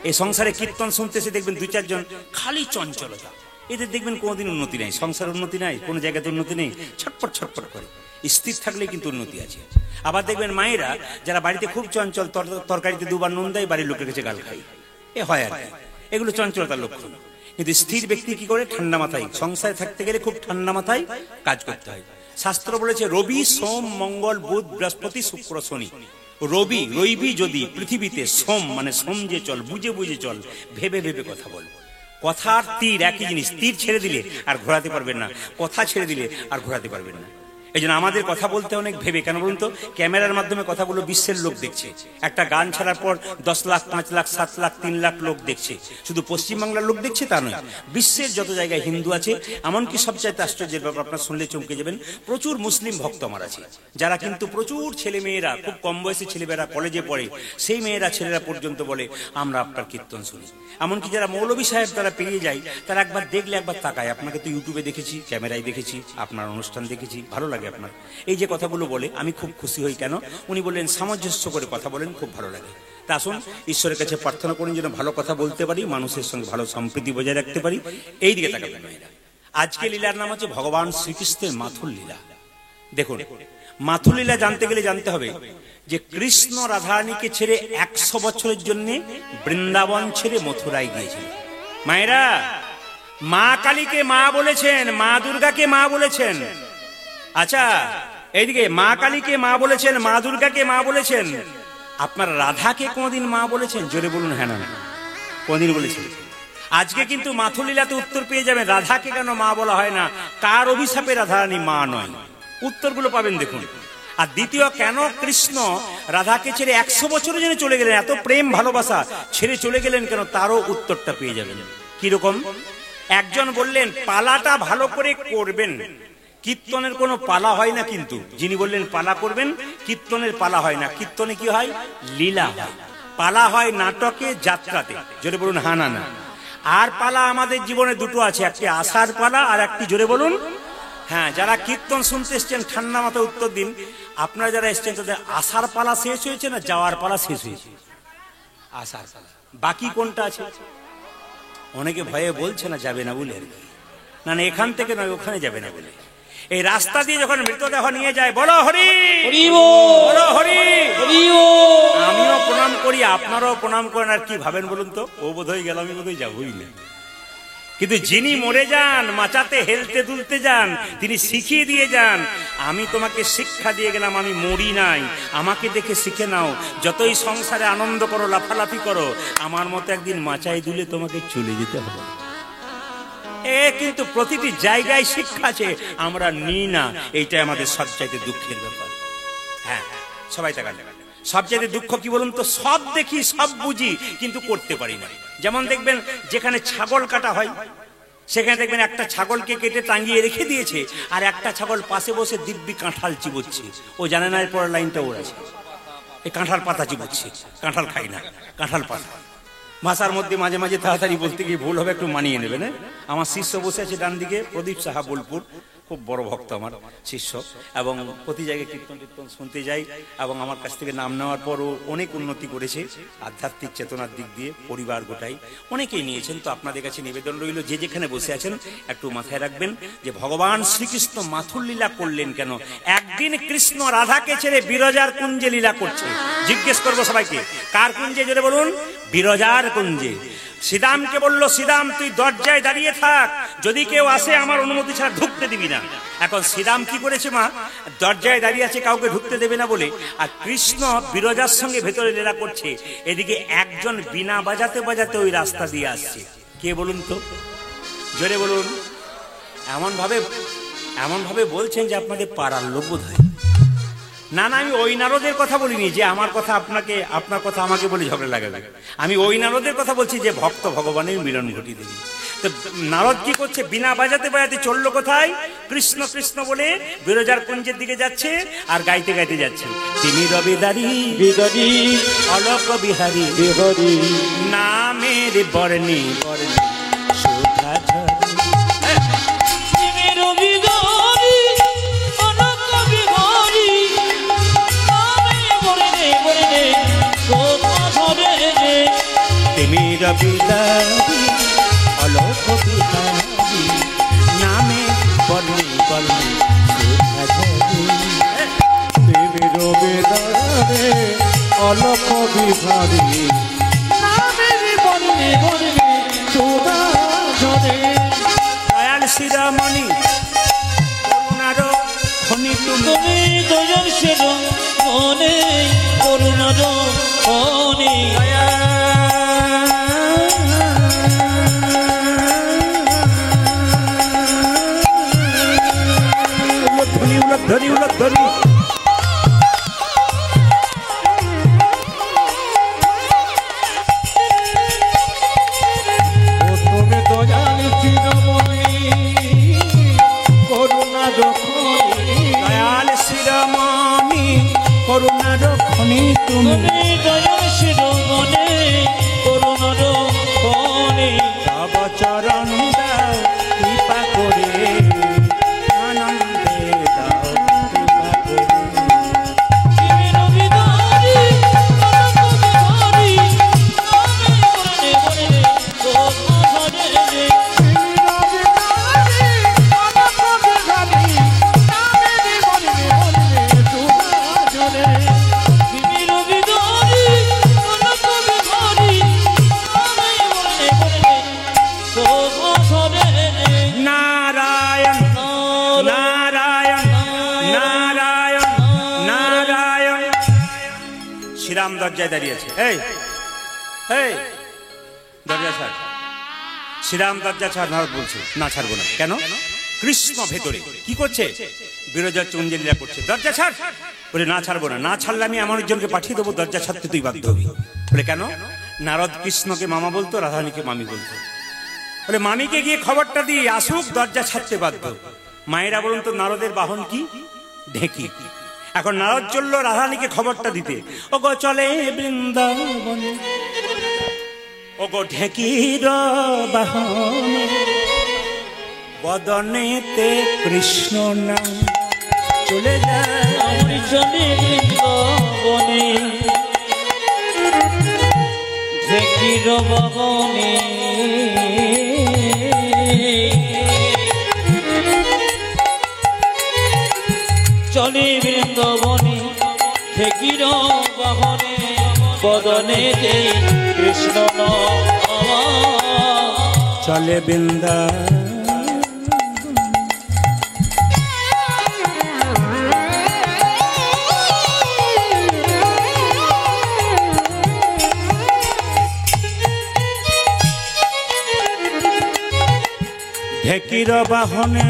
এই সংসারে কীর্তন শুনতে এসে দেখবেন 2-4 জন খালি চঞ্চলতা, এদের দেখবেন কোনোদিন উন্নতি নাই, সংসার উন্নতি নাই, কোনো জায়গাতে উন্নতি নেই, ছটপট ছটপট করে। স্থির থাকলে কিন্তু উন্নতি আছে। আবার দেখবেন মায়েরা যারা বাড়িতে খুব চঞ্চল, তরকারিতে 2 বার নুন দেয়, বাড়ির লোকের কাছে গাল খাই, এ হয় আর কি। এগুলো চঞ্চলতার লক্ষণ। কিন্তু স্থির ব্যক্তি কি করে? ঠান্ডা মাথায় সংসারে থাকতে গেলে খুব ঠান্ডা মাথায় কাজ করতে হয়। শাস্ত্র বলেছে রবি, সোম, মঙ্গল, বুধ, বৃহস্পতি, শুক্র, শনি। রবি যদি পৃথিবীতে, সোম মানে সমঝে চল, বুঝে বুঝে চল, ভেবে ভেবে কথা বল। কথা আর তীর একই জিনিস। তীর ছেড়ে দিলে আর ঘোরাতে পারবেন না, কথা ছেড়ে দিলে আর ঘোরাতে পারবেন না। এই জন্য আমাদের কথা বলতে অনেক ভেবে। কেন বলুন তো? ক্যামেরার মাধ্যমে কথাগুলো বিশ্বের লোক দেখছে। একটা গান ছাড়ার পর 10 লাখ, 5 লাখ, 7 লাখ, 3 লাখ লোক দেখছে। শুধু পশ্চিমবাংলার লোক দেখছে তা নয়, বিশ্বের যত জায়গায় হিন্দু আছে। এমনকি সবচাইতে আশ্চর্যের ব্যাপার, আপনার শুনলে চমকে যাবেন, প্রচুর মুসলিম ভক্ত আমার আছে, যারা কিন্তু প্রচুর ছেলে মেয়েরা, খুব কম বয়সী ছেলেমেয়েরা কলেজে পড়ে, সেই মেয়েরা ছেলেরা পর্যন্ত বলে আমরা আপনার কীর্তন শুনি। এমনকি যারা মৌলভী সাহেব তারা পেরিয়ে যায়, তারা একবার দেখলে একবার তাকায়, আপনাকে তো ইউটিউবে দেখেছি, ক্যামেরায় দেখেছি, আপনার অনুষ্ঠান দেখেছি, ভালো লাগে আপনার এই যে কথাগুলো বলে, আমি খুব খুশি হই। কেন? উনি বললেন সামঞ্জস্য করে কথা বলেন, খুব ভালো লাগে। তা আসুন ঈশ্বরের কাছে প্রার্থনা করুন যেন ভালো কথা বলতে পারি, মানুষের সঙ্গে ভালো সম্প্রীতি বজায় রাখতে পারি। এই দিকে তাকাবেন। আজকে লীলার নাম হচ্ছে ভগবান শ্রীকৃষ্ণের মাথুর লীলা। দেখুন, মাথুর লীলা জানতে গেলে জানতে হবে যে কৃষ্ণ রাধারানীকে ছেড়ে 100 বছরের জন্য বৃন্দাবন ছেড়ে মথুরায় গিয়েছিল। মায়েরা, মা কালীকে মা বলেছেন, মা দুর্গাকে মা বলেছেন। আচ্ছা, এইদিকে মা কালীকে মা বলেছেন, মা দুর্গাকে মা বলেছেন, আপনার রাধাকে কোনদিন মা বলেছেন? জোরে বলুন হ্যাঁ না। কোনদিন বলেছেন? আজকে কিন্তু মাথুর লীলাতে উত্তর পেয়ে যাবেন, রাধাকে কেন মা বলা হয় না, কার অভিশাপে রাধারানী মা নয়, উত্তরগুলো পাবেন দেখুন। আর দ্বিতীয়, কেন কৃষ্ণ রাধাকে ছেড়ে 100 বছরের জন্য চলে গেলেন, এত প্রেম ভালোবাসা ছেড়ে চলে গেলেন কেন, তারও উত্তরটা পেয়ে যাবেন। কিরকম? একজন বললেন পালাটা ভালো করে করবেন, কীর্তনের কোনো পালা হয় না। কিন্তু যিনি বললেন পালা করবেন, কীর্তনের পালা হয় না। কীর্তনে কি হয়? লীলা হয়। পালা হয় নাটকে, যাত্রাতে। জোরে বলুন হ্যাঁ না না। আর পালা আমাদের জীবনে দুটো আছে, একটি আসার পালা আর একটি, জোরে বলুন হ্যাঁ। যারা কীর্তন শুনতে এসছেন ঠান্ডা মাথায় উত্তর দিন, আপনারা যারা এসছেন তাদের আসার পালা শেষ হয়েছে না যাওয়ার পালা শেষ হয়েছে? আসার পালা। বাকি কোনটা আছে? অনেকে ভয়ে বলছে না যাবে না বলে, না না এখান থেকে নয় ওখানে যাবে না বলে। এই রাস্তা দিয়ে যখন মৃতদেহ নিয়ে যায়, বলো হরি বলো হরি, আমিও প্রণাম করি, আপনারাও প্রণাম করেন। আর কি ভাবেন বলুন তো? ও বোধহয় গেল, আমি বোধহয় যাবই না। কিন্তু যিনি মরে যান, মাচাতে হেলতে দুলতে যান, তিনি শিখিয়ে দিয়ে যান, আমি তোমাকে শিক্ষা দিয়ে গেলাম, আমি মরি নাই, আমাকে দেখে শিখে নাও। যতই সংসারে আনন্দ করো, লাফালাফি করো, আমার মতো একদিন মাচায় দুলে তোমাকে চলে যেতে হবে। কিন্তু প্রতিটি জায়গায় শিক্ষা আছে, আমরা নিই না। এইটাই আমাদের সবচাইতে দুঃখের ব্যাপার। হ্যাঁ, সবাই টাকা সবচাইতে দুঃখ কি বলুন তো? সব দেখি, সব বুঝি, কিন্তু করতে পারি না। যেমন দেখবেন যেখানে ছাগল কাটা হয়, সেখানে দেখবেন একটা ছাগলকে কেটে টাঙিয়ে রেখে দিয়েছে, আর একটা ছাগল পাশে বসে দিব্যি কাঁঠাল চিবোচ্ছে। ও জানে না এরপর লাইনটা ওর আছে। এই কাঁঠাল পাতা চিবুচ্ছি, কাঁঠাল খাই না, কাঁঠাল পাতা। ভাষার মধ্যে মাঝে মাঝে তাড়াতাড়ি বলতে গিয়ে ভুল হবে, একটু মানিয়ে নেবেন। আমার শিষ্য বসে আছে ডান দিকে, প্রদীপ সাহা বোলপুর, খুব বড় ভক্ত আমার শিষ্য, এবং প্রতি জায়গায় কীর্তন টীর্তন শুনতে যাই, এবং আমার কাছ থেকে নাম নেওয়ার পরও অনেক উন্নতি করেছে আধ্যাত্মিক চেতনার দিক দিয়ে, পরিবার গোটাই অনেকেই নিয়েছেন। তো আপনাদের কাছে নিবেদন রইল, যে যেখানে বসে আছেন একটু মাথায় রাখবেন যে ভগবান শ্রীকৃষ্ণ মাথুর লীলা করলেন কেন। একদিন কৃষ্ণ রাধাকে ছেড়ে বিরজার কুঞ্জে লীলা করছে। জিজ্ঞেস করবো সবাইকে, কার কুঞ্জে? জোরে বলুন। বিরজার কুঞ্জে। শ্রীরামকে বললো, শ্রীরাম তুই দরজায় দাঁড়িয়ে থাক, যদি কেউ আসে আমার অনুমতি ছাড়া ঢুকতে দিবি না। এখন শ্রীরাম কি করেছে মা? দরজায় দাঁড়িয়ে আছে, কাউকে ঢুকতে দেবে না বলে। আর কৃষ্ণ বিরজার সঙ্গে ভেতরে লীলা করছে, এদিকে একজন বিনা বাজাতে বাজাতে ওই রাস্তা দিয়ে আসছে। কে বলুন তো? জোরে বলুন। এমন ভাবে বলছেন যে আপনাদের পাড়ার লোক বোধ হয়। না না, আমি ওই নারদের কথা বলিনি যে আমার কথা আপনাকে, আপনার কথা আমাকে বলে ঝগড়া লাগাবে। আমি ওই নারদের কথা বলছি যে ভক্ত ভগবানের মিলন ঘটিয়ে দেবে। তো নারদ কি করছে? বিনা বাজাতে বাজাতে চললো কোথায়? কৃষ্ণ কৃষ্ণ বলে বিরজার কুঞ্জের দিকে যাচ্ছে, আর গাইতে গাইতে যাচ্ছে, তিনি রবিদারি বিদারি অলক বিহারী বিহারি নামের বর্ণে বর্ণে সুধা ঝরে। তুমি রবিদারি অলক বিহারি নামে বর্ণে বর্ণে সুধা ঝরে। তুমি রবিদারি অলক বিহারী নামে বর্ণে বর্ণে সুধা ঝরে। তুমি রবিদারে অলক বিহারী নামের বর্ণে বর্ণে সুধা ঝরে। দয়াল শিরোমণি করুণার খনি তুমি। তুমি দয়াল শিরোমণি করুণার খনি। উলধ্বনি উলধ্বনি উলধ্বনি। তুমি দয়াল শিরোমণি করুণার খনি। দয়াল শিরোমণি করুণার খনি তুমি। তুমি দয়াল শিরোমণি করুণার খনি। তব চরণ দাও কৃপা করে, আনন্দে দাও কৃপা করে। তুমি রবিদারি অলক বিহারী নামে বর্ণে বর্ণে সুধা ঝরে। তুমি রবিদারে অলক বিহারী নামের বর্ণে বর্ণে সুধা ঝরে। তুমি রবিদারি অলক বিহারী নামে বর্ণে বর্ণে সুধা ঝরে। নারায়ণ নারায়ণ নারায়ণ নারায়ণ। শ্রীরাম দরজায় দাঁড়িয়েছে। এই এই দরজা ছাড়। শ্রীরাম দরজা ছাড়। নারদ বলছে না, ছাড়বো না। কেন? কৃষ্ণ ভেতরে কি করছে? বিরজার কুঞ্জে লীলা করছে। দরজা ছাড়। বলে না, ছাড়বো না। না ছাড়লে আমি এমন একজনকে পাঠিয়ে দেবো, দরজা ছাড়তে তুই বাধ্য হবি। বলে কেন? নারদ কৃষ্ণকে মামা বলতো, রাধারানীকে মামি বলতো। বলে মামিকে গিয়ে খবরটা দিয়ে আসুক, দরজা ছাড়তে বাধ্য। মায়েরা বলুন তো নারদের বাহন কি? ঢেঁকি। এখন নারদ চললো রাধারানীকে খবরটা দিতে। ও গো চলে বৃন্দাবনে, ও গো ঢেঁকির বাহনে, বদনেতে কৃষ্ণ নাম চলে যায়। আমি চলে বৃন্দাবনে ঢেঁকির বাহনে। চলে বৃন্দাবনে ঢেঁকির বাহনে, বদনে কৃষ্ণ নাম। চলে বৃন্দা ঢেকির বাহনে,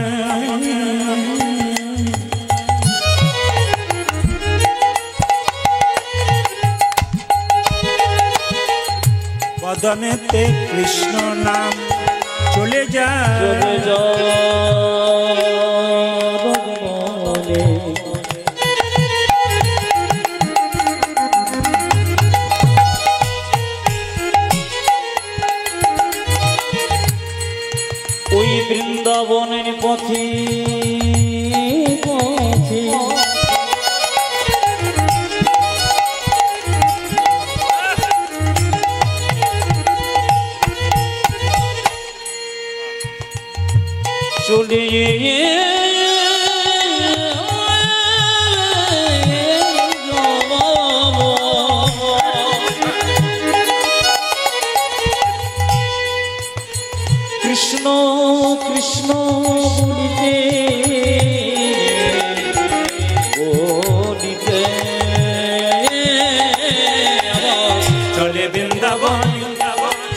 বদনেতে কৃষ্ণ নাম চলে যায়। চলে যায় বৃন্দাবনের পথে পথে চলে কৃষ্ণ কৃষ্ণ বলিতে বলিতে চলে বৃন্দাবন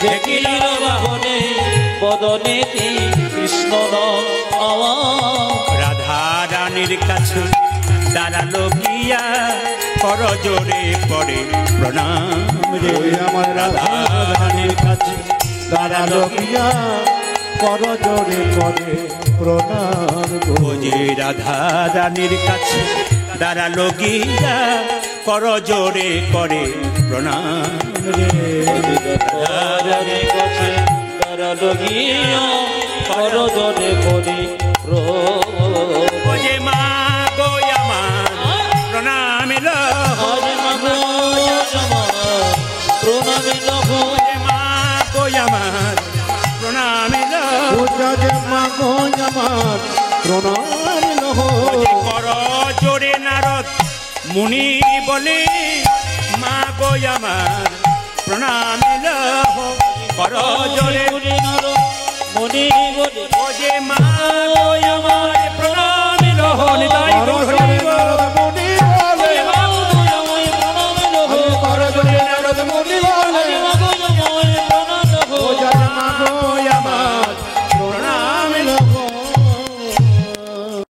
দেখিল বাহনে বদনেতে কৃষ্ণ রাধা রানীর কাছে দাঁড়ালো গিয়া কর জোরে পড়ে প্রণাম রে। ওই আমার রাধা রানীর কাছে দাঁড়ালো গিয়া কর জোরে করে প্রণাম গো। ও যে রাধা রানীর কাছে দাঁড়ালো গিয়া কর জোরে করে প্রণাম রে। রাধার কাছে দাঁড়ালো গিয়া কর জোরে করে ও যে মা গো আমার প্রণাম এলো। আরে মাগো প্রণামে লহ ও যে মা গো আমার প্রণাম এলো। পূজা যে মাগো আমার প্রণাম লহ। ও যে কর জোরে নারদ মুনি বলে মা গো আমার প্রণাম এলো। কর জোরে মনে বলে ও যে মা গো আমার